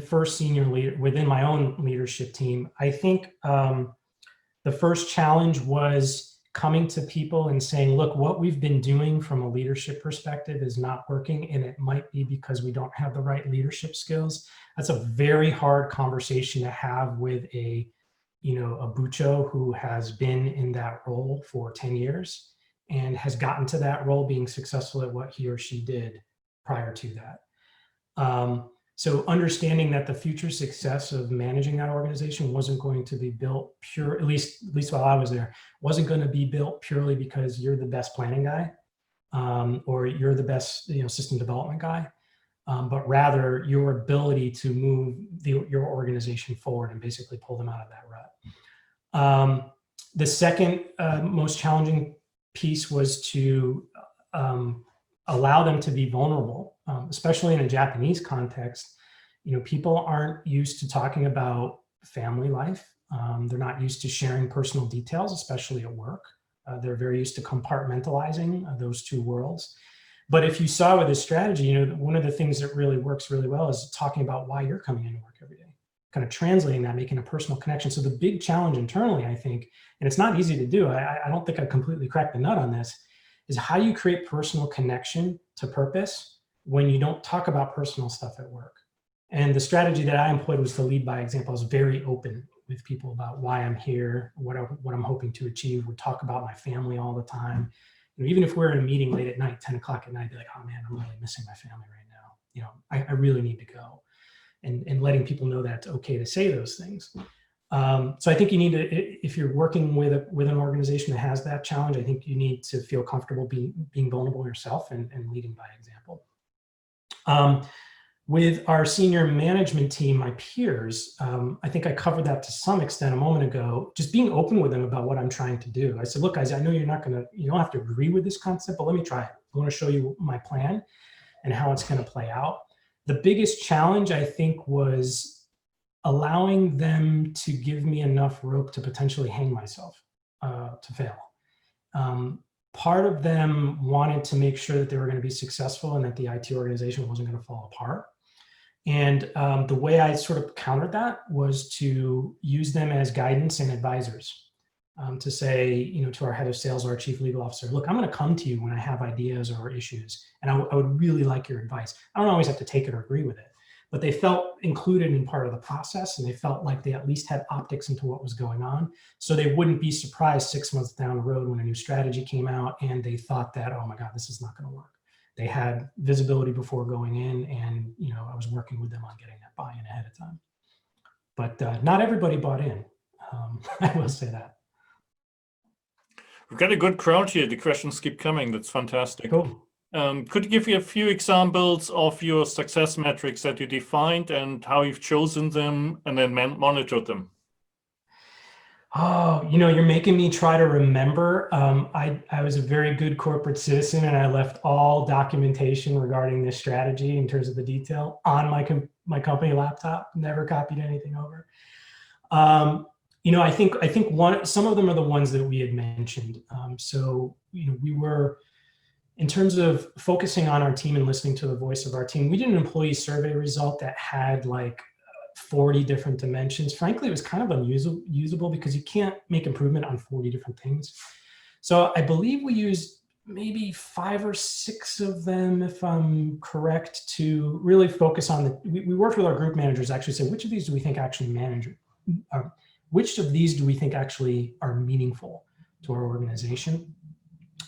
first senior leader, within my own leadership team, I think the first challenge was coming to people and saying, look, what we've been doing from a leadership perspective is not working. And it might be because we don't have the right leadership skills. That's a very hard conversation to have with a bucho who has been in that role for 10 years and has gotten to that role being successful at what he or she did prior to that. So understanding that the future success of managing that organization wasn't going to be built at least while I was there, wasn't going to be built purely because you're the best planning guy, or you're the best, system development guy, but rather your ability to move your organization forward and basically pull them out of that rut. The second most challenging piece was to allow them to be vulnerable, especially in a Japanese context. People aren't used to talking about family life. They're not used to sharing personal details, especially at work. They're very used to compartmentalizing those two worlds. But if you saw with this strategy, one of the things that really works really well is talking about why you're coming into work every day, kind of translating that, making a personal connection. So the big challenge internally, I think, and it's not easy to do, I don't think I completely cracked the nut on this, is how do you create personal connection to purpose when you don't talk about personal stuff at work? And the strategy that I employed was to lead by example. I was very open with people about why I'm here, what I'm hoping to achieve. We talk about my family all the time. Even if we're in a meeting late at night, 10 o'clock at night, I'd be like, oh man, I'm really missing my family right now. I really need to go. And letting people know that it's okay to say those things. So I think you need to, if you're working with an organization that has that challenge, I think you need to feel comfortable being vulnerable yourself and leading by example. With our senior management team, my peers, I think I covered that to some extent a moment ago, just being open with them about what I'm trying to do. I said, look, guys, I know you don't have to agree with this concept, but let me try it. I want to show you my plan and how it's going to play out. The biggest challenge, I think, was allowing them to give me enough rope to potentially hang myself to fail. Part of them wanted to make sure that they were going to be successful and that the IT organization wasn't going to fall apart. And the way I sort of countered that was to use them as guidance and advisors. To say, to our head of sales or our chief legal officer, look, I'm going to come to you when I have ideas or issues, and I would really like your advice. I don't always have to take it or agree with it, but they felt included in part of the process, and they felt like they at least had optics into what was going on, so they wouldn't be surprised 6 months down the road when a new strategy came out and they thought that, oh my God, this is not going to work. They had visibility before going in, and I was working with them on getting that buy-in ahead of time. But not everybody bought in. I will say that. We've got a good crowd here. The questions keep coming. That's fantastic. Cool. Could you give me a few examples of your success metrics that you defined and how you've chosen them and then monitored them? Oh, you're making me try to remember. I was a very good corporate citizen, and I left all documentation regarding this strategy in terms of the detail on my company laptop. Never copied anything over. I think some of them are the ones that we had mentioned. So we were, in terms of focusing on our team and listening to the voice of our team, we did an employee survey result that had like 40 different dimensions. Frankly, it was kind of unusable because you can't make improvement on 40 different things. So I believe we used maybe 5 or 6 of them, if I'm correct, to really focus on we worked with our group managers, actually say, which of these do we think actually which of these do we think actually are meaningful to our organization?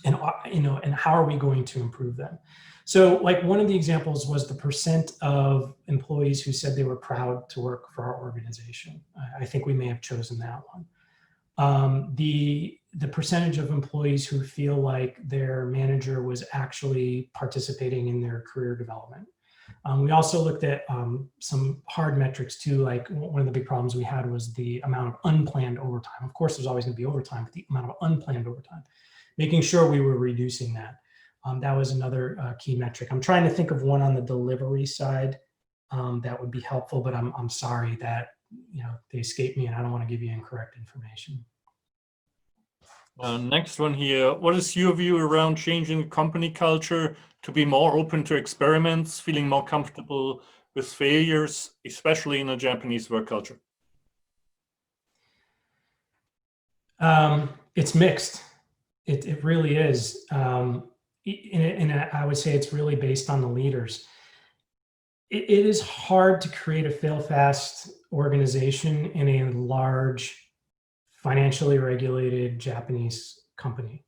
And, and how are we going to improve them? So like one of the examples was the percent of employees who said they were proud to work for our organization. I think we may have chosen that one. The percentage of employees who feel like their manager was actually participating in their career development. We also looked at some hard metrics too, like one of the big problems we had was the amount of unplanned overtime. Of course, there's always going to be overtime, but the amount of unplanned overtime, making sure we were reducing that. That was another key metric. I'm trying to think of one on the delivery side that would be helpful, but I'm sorry that they escaped me and I don't want to give you incorrect information. Next one here. What is your view around changing company culture to be more open to experiments, feeling more comfortable with failures, especially in a Japanese work culture? It's mixed. It really is. And I would say it's really based on the leaders. It is hard to create a fail-fast organization in a large, financially regulated Japanese company.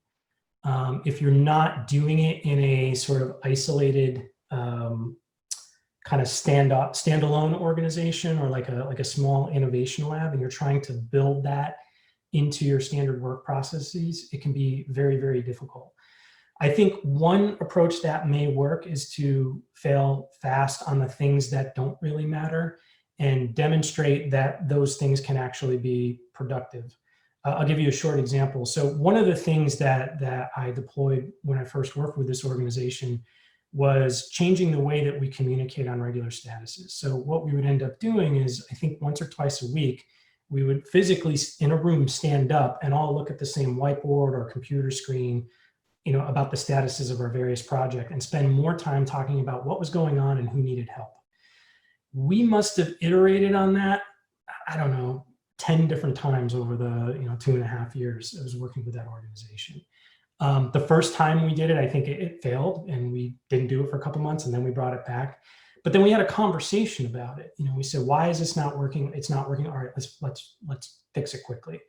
If you're not doing it in a sort of isolated kind of standalone organization or like a small innovation lab, and you're trying to build that into your standard work processes, it can be very, very difficult. I think one approach that may work is to fail fast on the things that don't really matter and demonstrate that those things can actually be productive. I'll give you a short example. So one of the things that I deployed when I first worked with this organization was changing the way that we communicate on regular statuses. So what we would end up doing is, I think once or twice a week, we would physically in a room stand up and all look at the same whiteboard or computer screen, about the statuses of our various projects and spend more time talking about what was going on and who needed help. We must have iterated on that, I don't know, 10 different times over the 2.5 years I was working with that organization. The first time we did it, I think it failed and we didn't do it for a couple months and then we brought it back. But then we had a conversation about it. We said, why is this not working? It's not working. All right, let's fix it quickly.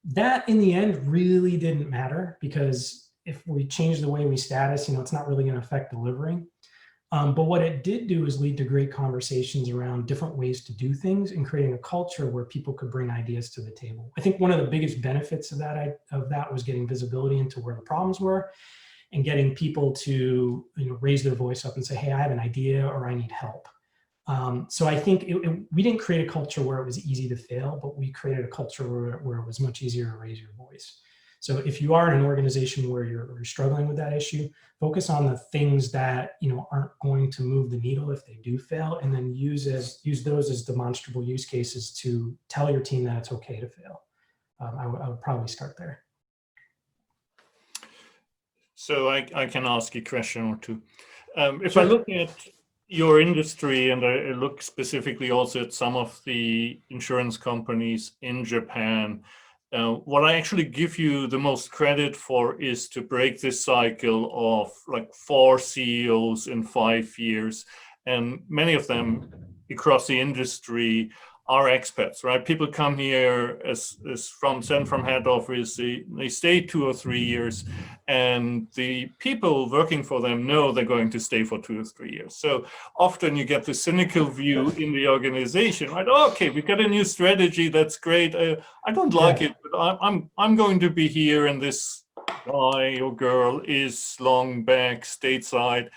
That in the end really didn't matter, because if we change the way we status, it's not really going to affect delivering. But what it did do is lead to great conversations around different ways to do things and creating a culture where people could bring ideas to the table. I think one of the biggest benefits of that was getting visibility into where the problems were and getting people to raise their voice up and say, hey, I have an idea or I need help. So I think we didn't create a culture where it was easy to fail, but we created a culture where it was much easier to raise your voice. So if you are in an organization where you're struggling with that issue, focus on the things that aren't going to move the needle if they do fail, and then use those as demonstrable use cases to tell your team that it's okay to fail. I would probably start there. So I can ask a question or two. If Sure. I look at your industry, and I look specifically also at some of the insurance companies in Japan, what I actually give you the most credit for is to break this cycle of like 4 CEOs in 5 years. And many of them across the industry are expats, right? People come here as sent from head office, they stay 2 or 3 years, and the people working for them know they're going to stay for 2 or 3 years. So often you get the cynical view in the organization, right? Oh, okay, we got a new strategy, that's great. I don't like it, but I'm going to be here, and this guy or girl is long back stateside,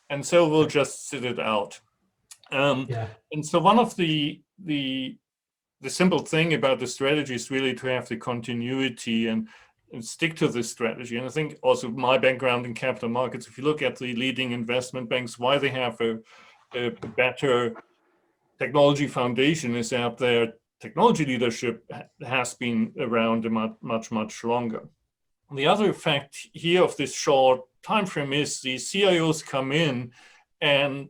and so we'll just sit it out. And so one of the simple thing about the strategy is really to have the continuity and stick to this strategy. And I think also my background in capital markets, if you look at the leading investment banks, why they have a better technology foundation is that their technology leadership has been around much, much longer. The other effect here of this short time frame is the CIOs come in, and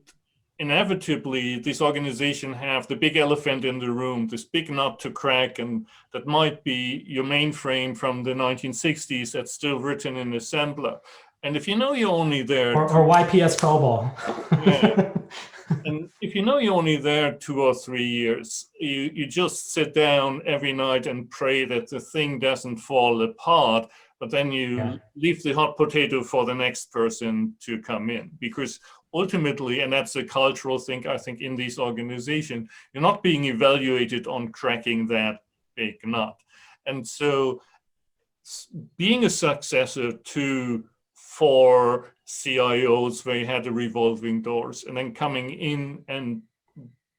inevitably these organizations have the big elephant in the room, this big nut to crack, and that might be your mainframe from the 1960s that's still written in assembler. And if you know you're only there or YPS COBOL. Yeah. And if you know you're only there 2 or 3 years, you just sit down every night and pray that the thing doesn't fall apart, but then you leave the hot potato for the next person to come in. Because ultimately, and that's a cultural thing, I think, in this organization, you're not being evaluated on cracking that big nut. And so being a successor to 4 CIOs where you had the revolving doors, and then coming in and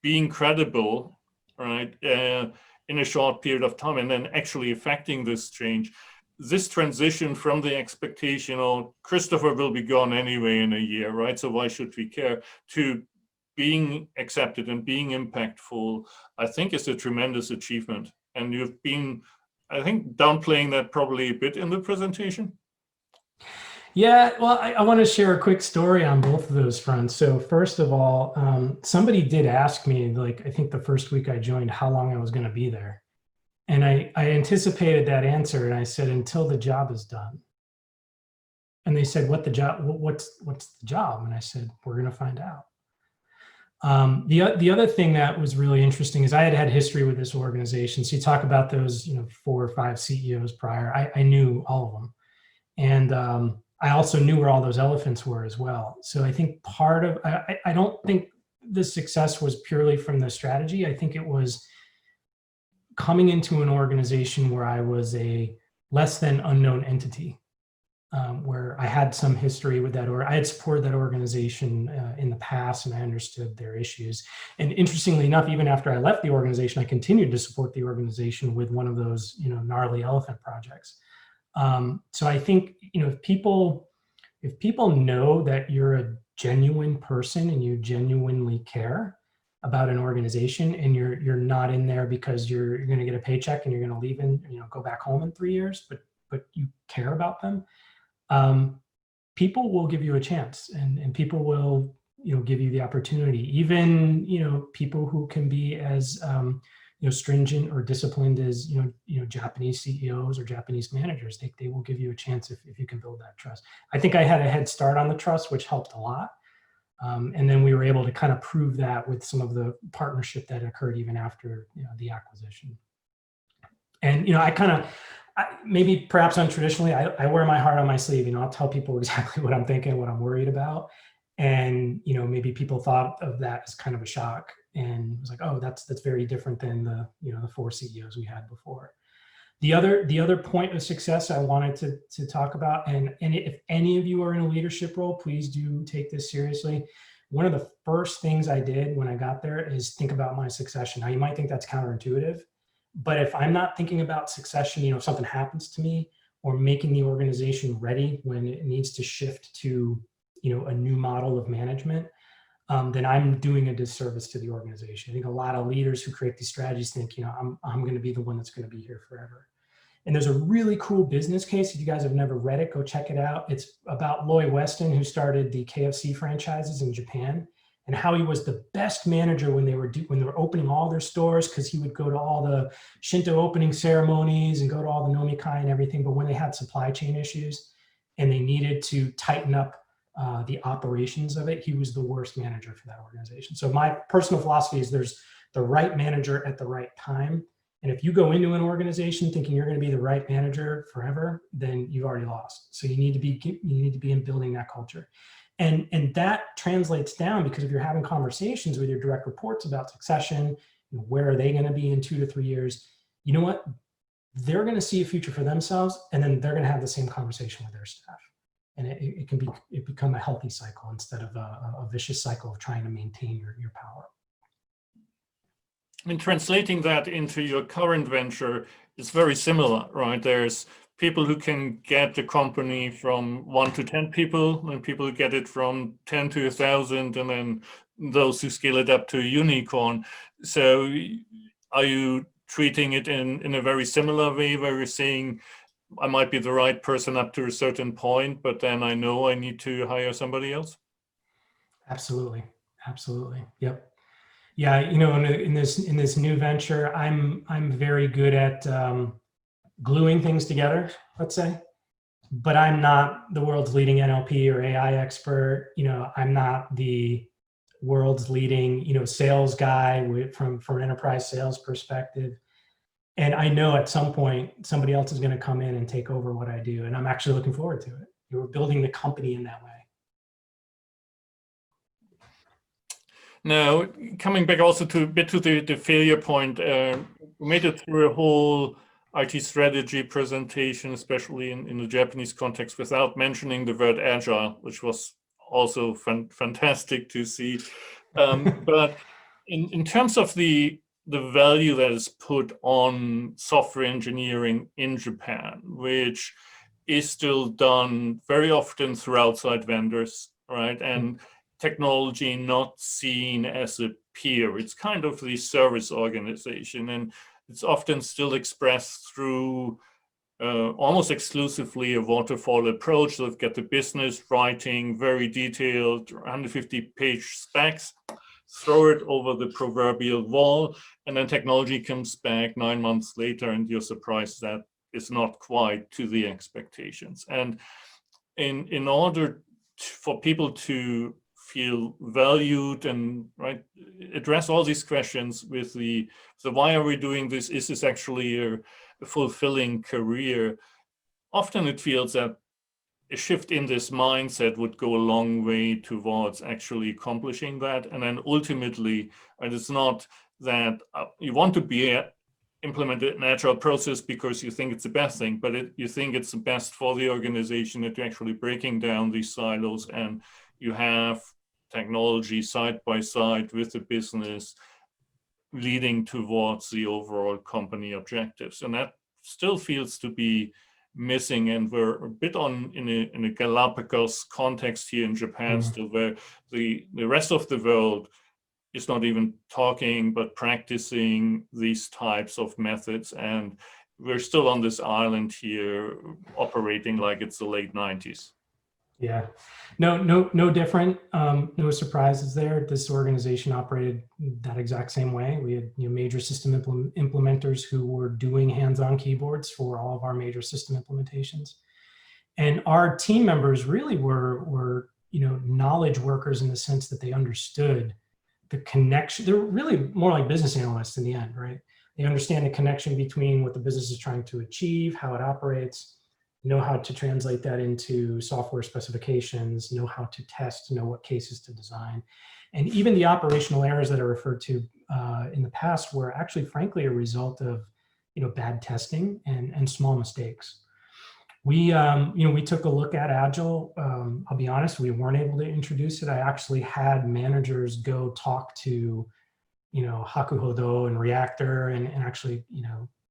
being credible, right, in a short period of time, and then actually affecting this change, this transition from the expectation of Christopher will be gone anyway in a year, right? So why should we care, to being accepted and being impactful, I think is a tremendous achievement. And you've been, I think, downplaying that probably a bit in the presentation. Yeah, well, I want to share a quick story on both of those fronts. So first of all, somebody did ask me, like, I think the first week I joined, how long I was going to be there. And I anticipated that answer, and I said, until the job is done. And they said, what's the job? And I said, we're going to find out. The other thing that was really interesting is I had history with this organization. So you talk about those 4 or 5 CEOs prior. I knew all of them. And I also knew where all those elephants were as well. So I think part of, I don't think the success was purely from the strategy. I think it was coming into an organization where I was a less than unknown entity, where I had some history with that, or I had supported that organization in the past, and I understood their issues. And interestingly enough, even after I left the organization, I continued to support the organization with one of those, gnarly elephant projects. So I think, if people know that you're a genuine person and you genuinely care, about an organization, and you're not in there because you're going to get a paycheck and you're going to leave and go back home in 3 years, but you care about them, people will give you a chance, and people will give you the opportunity. Even people who can be as stringent or disciplined as Japanese CEOs or Japanese managers, they will give you a chance if you can build that trust. I think I had a head start on the trust, which helped a lot. And then we were able to kind of prove that with some of the partnership that occurred even after the acquisition. And maybe perhaps untraditionally, I wear my heart on my sleeve. I'll tell people exactly what I'm thinking, what I'm worried about. And maybe people thought of that as kind of a shock, and it was like, oh, that's very different than the the 4 CEOs we had before. The other point of success I wanted to talk about, and if any of you are in a leadership role, please do take this seriously. One of the first things I did when I got there is think about my succession. Now, you might think that's counterintuitive, but if I'm not thinking about succession, if something happens to me, or making the organization ready when it needs to shift to a new model of management, then I'm doing a disservice to the organization. I think a lot of leaders who create these strategies think, I'm going to be the one that's going to be here forever. And there's a really cool business case. If you guys have never read it, go check it out. It's about Loy Weston, who started the KFC franchises in Japan, and how he was the best manager when they were opening all their stores, because he would go to all the Shinto opening ceremonies and go to all the nomikai and everything. But when they had supply chain issues and they needed to tighten up the operations of it, he was the worst manager for that organization. So my personal philosophy is there's the right manager at the right time. And if you go into an organization thinking you're going to be the right manager forever, then you've already lost. So you need to be in building that culture. And that translates down, because if you're having conversations with your direct reports about succession, where are they going to be in 2 to 3 years? You know what? They're going to see a future for themselves, and then they're going to have the same conversation with their staff. And it can become a healthy cycle instead of a vicious cycle of trying to maintain your power. I mean, translating that into your current venture is very similar, right? There's people who can get the company from 1 to 10 people, and people who get it from 10 to 1,000, and then those who scale it up to a unicorn. So are you treating it in a very similar way, where you're saying, I might be the right person up to a certain point, but then I know I need to hire somebody else? Absolutely. Yep. Yeah, in this new venture, I'm very good at gluing things together, let's say, but I'm not the world's leading NLP or AI expert. I'm not the world's leading sales guy from an enterprise sales perspective. And I know at some point somebody else is going to come in and take over what I do, and I'm actually looking forward to it. We're building the company in that way. Now, coming back also to the failure point, we made it through a whole IT strategy presentation, especially in the Japanese context, without mentioning the word agile, which was also fantastic to see. But in terms of the value that is put on software engineering in Japan, which is still done very often through outside vendors, right? And technology not seen as a peer. It's kind of the service organization, and it's often still expressed through almost exclusively a waterfall approach. So they've got the business writing very detailed 150-page specs, throw it over the proverbial wall, and then technology comes back 9 months later, and you're surprised that it's not quite to the expectations. And in order for people to feel valued and address all these questions with so why are we doing this? Is this actually a fulfilling career? Often it feels that a shift in this mindset would go a long way towards actually accomplishing that. And then ultimately, it's not that you want to implement an agile process because you think it's the best thing, but you think it's the best for the organization, that you're actually breaking down these silos and you have technology side by side with the business leading towards the overall company objectives. And that still feels to be missing, and we're a bit in a Galapagos context here in Japan still, where the rest of the world is not even talking, but practicing these types of methods. And we're still on this island here, operating like it's the late 90s. Yeah, no different. No surprises there. This organization operated that exact same way. We had major system implementers who were doing hands-on keyboards for all of our major system implementations, and our team members really were knowledge workers in the sense that they understood the connection. They're really more like business analysts in the end, right? They understand the connection between what the business is trying to achieve, how it operates, know how to translate that into software specifications, know how to test, know what cases to design. And even the operational errors that are referred to in the past were actually, frankly, a result of bad testing and small mistakes. We took a look at Agile. I'll be honest, we weren't able to introduce it. I actually had managers go talk to Hakuhodo and Reactor and actually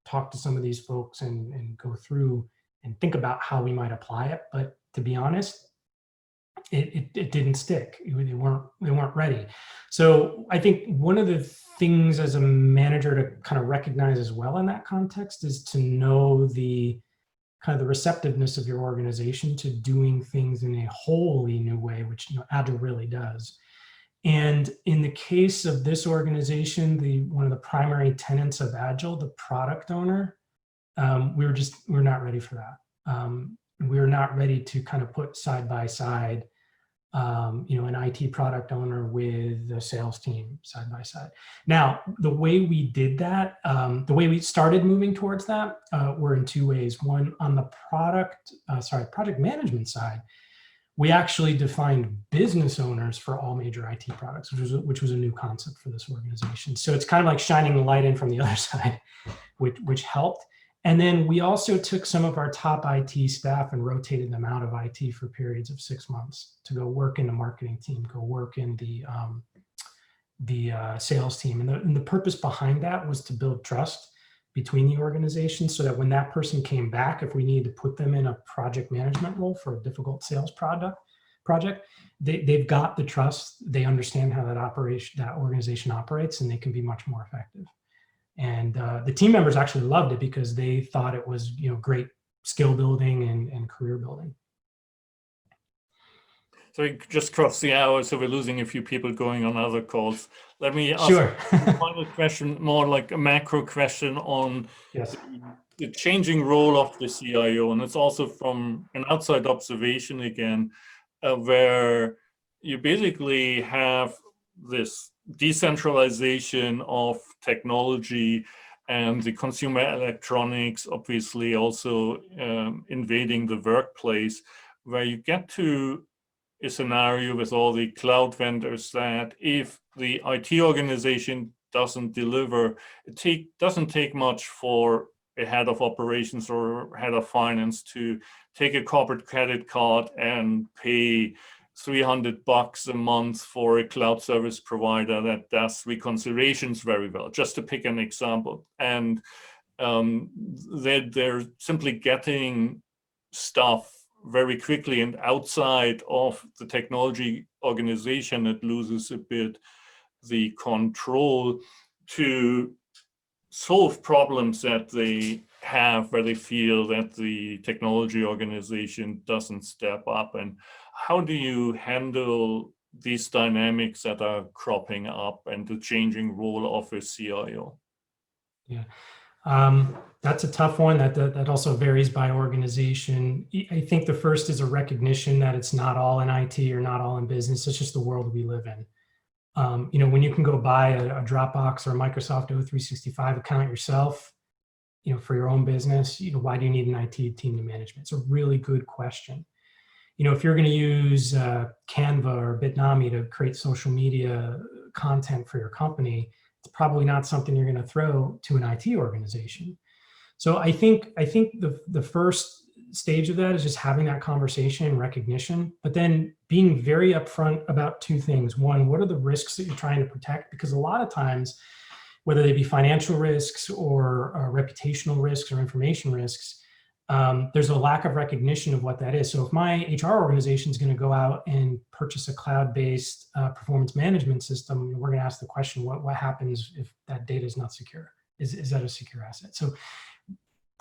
talk to some of these folks and go through and think about how we might apply it. But to be honest, it didn't stick. They weren't ready. So I think one of the things as a manager to kind of recognize as well in that context is to know the kind of the receptiveness of your organization to doing things in a wholly new way, which Agile really does. And in the case of this organization, one of the primary tenets of Agile, the product owner, we're not ready for that. We're not ready to kind of put side by side, an IT product owner with a sales team side by side. Now, the way we did that, the way we started moving towards that, were in two ways. One, on the project management side, we actually defined business owners for all major IT products, which was a new concept for this organization. So it's kind of like shining the light in from the other side, which helped. And then we also took some of our top IT staff and rotated them out of IT for periods of 6 months to go work in the marketing team, go work in the sales team. And the purpose behind that was to build trust between the organizations so that when that person came back, if we needed to put them in a project management role for a difficult sales project, they've got the trust, they understand how that organization operates, and they can be much more effective. And the team members actually loved it because they thought it was great skill building and career building. So we just crossed the hour, so we're losing a few people going on other calls. Let me ask Sure. one question, more like a macro question on yes. the changing role of the CIO. And it's also from an outside observation again, where you basically have this decentralization of technology and the consumer electronics obviously also invading the workplace, where you get to a scenario with all the cloud vendors that if the IT organization doesn't deliver, it doesn't take much for a head of operations or head of finance to take a corporate credit card and pay $300 a month for a cloud service provider that does reconciliations very well, just to pick an example. And they're simply getting stuff very quickly, and outside of the technology organization, it loses a bit the control to solve problems that they have where they feel that the technology organization doesn't step up. And how do you handle these dynamics that are cropping up and the changing role of a CIO? Yeah. That's a tough one. That also varies by organization. I think the first is a recognition that it's not all in IT or not all in business. It's just the world we live in. When you can go buy a Dropbox or a Microsoft O365 account yourself, for your own business, why do you need an IT team to manage it? It's a really good question. If you're going to use Canva or Bitnami to create social media content for your company, it's probably not something you're going to throw to an IT organization. So I think the first stage of that is just having that conversation and recognition, but then being very upfront about two things. One, what are the risks that you're trying to protect? Because a lot of times, whether they be financial risks or reputational risks or information risks, there's a lack of recognition of what that is. So if my HR organization is going to go out and purchase a cloud-based performance management system, we're going to ask the question, what happens if that data is not secure? Is that a secure asset? So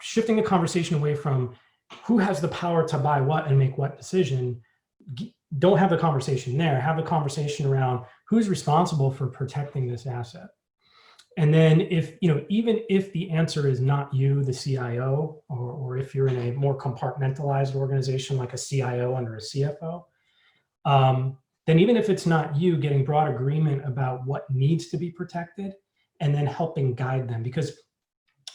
shifting the conversation away from who has the power to buy what and make what decision, don't have the conversation there. Have the conversation around who's responsible for protecting this asset. And then even if the answer is not you, the CIO, or if you're in a more compartmentalized organization like a CIO under a CFO, then even if it's not you, getting broad agreement about what needs to be protected and then helping guide them. Because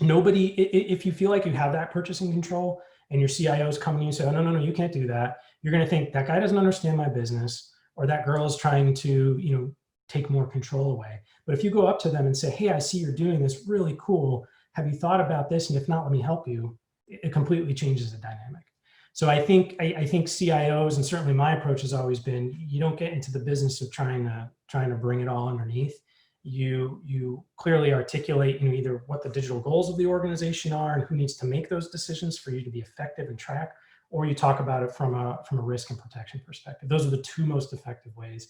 if you feel like you have that purchasing control and your CIO is coming to you and say, oh, no, you can't do that, you're going to think that guy doesn't understand my business, or that girl is trying to take more control away. But if you go up to them and say, hey, I see you're doing this really cool. Have you thought about this? And if not, let me help you. It completely changes the dynamic. So I think CIOs, and certainly my approach has always been, you don't get into the business of trying to bring it all underneath. You clearly articulate either what the digital goals of the organization are and who needs to make those decisions for you to be effective and track, or you talk about it from a risk and protection perspective. Those are the two most effective ways.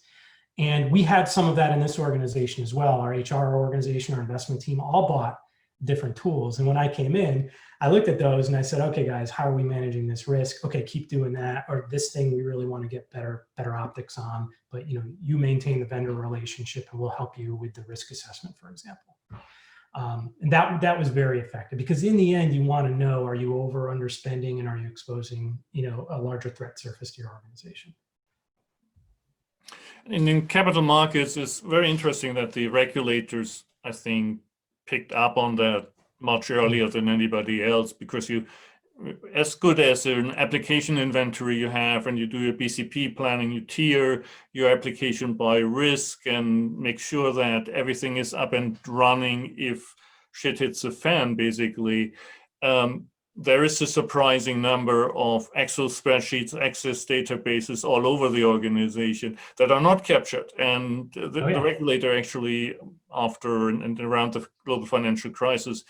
And we had some of that in this organization as well. Our HR organization, our investment team all bought different tools. And when I came in, I looked at those and I said, okay, guys, how are we managing this risk? Okay, keep doing that. Or this thing we really want to get better optics on, but you maintain the vendor relationship and we'll help you with the risk assessment, for example. And that was very effective, because in the end, you want to know, are you over underspending and are you exposing a larger threat surface to your organization? And in capital markets, it's very interesting that the regulators, I think, picked up on that much earlier than anybody else, because as good as an application inventory you have, and you do your BCP planning, you tier your application by risk and make sure that everything is up and running if shit hits the fan, basically. There is a surprising number of Excel spreadsheets, Access databases all over the organization that are not captured. And the regulator actually, after and around the global financial crisis,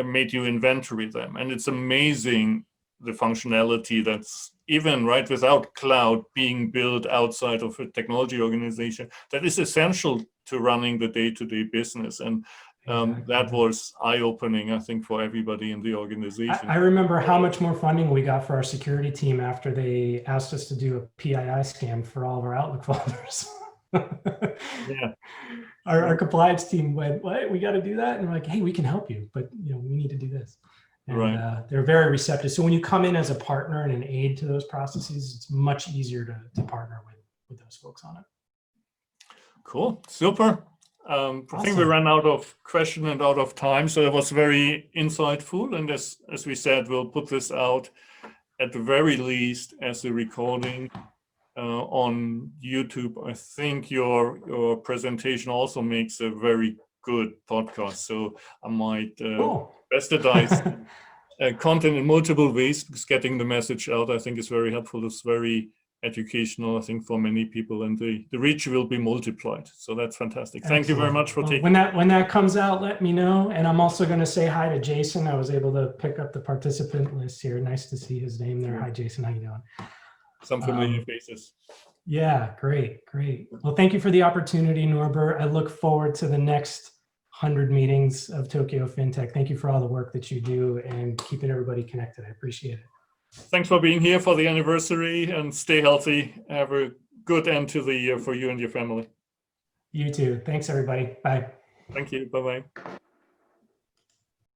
made you inventory them. And it's amazing the functionality that's even without cloud being built outside of a technology organization that is essential to running the day-to-day business. And that was eye-opening, I think, for everybody in the organization. I remember how much more funding we got for our security team after they asked us to do a PII scan for all of our Outlook folders. Yeah. Our compliance team went, what? We got to do that? And we're like, hey, we can help you, but we need to do this. And they're very receptive. So when you come in as a partner and an aid to those processes, it's much easier to partner with those folks on it. Cool, super. Awesome. I think we ran out of question and out of time, so it was very insightful. And as we said, we'll put this out at the very least as a recording on YouTube. I think your presentation also makes a very good podcast, so I might bastardize content in multiple ways, because getting the message out, I think, is very helpful. It's very educational, I think, for many people, and the reach will be multiplied. So that's fantastic. Thank you very much for taking. When that comes out, let me know. And I'm also going to say hi to Jason. I was able to pick up the participant list here. Nice to see his name there. Hi, Jason. How you doing? Some familiar faces. Yeah, great. Well, thank you for the opportunity, Norbert. I look forward to the next 100 meetings of Tokyo FinTech. Thank you for all the work that you do and keeping everybody connected. I appreciate it. Thanks for being here for the anniversary, and stay healthy. Have a good end to the year for you and your family. You too. Thanks, everybody. Bye. Thank you. Bye-bye.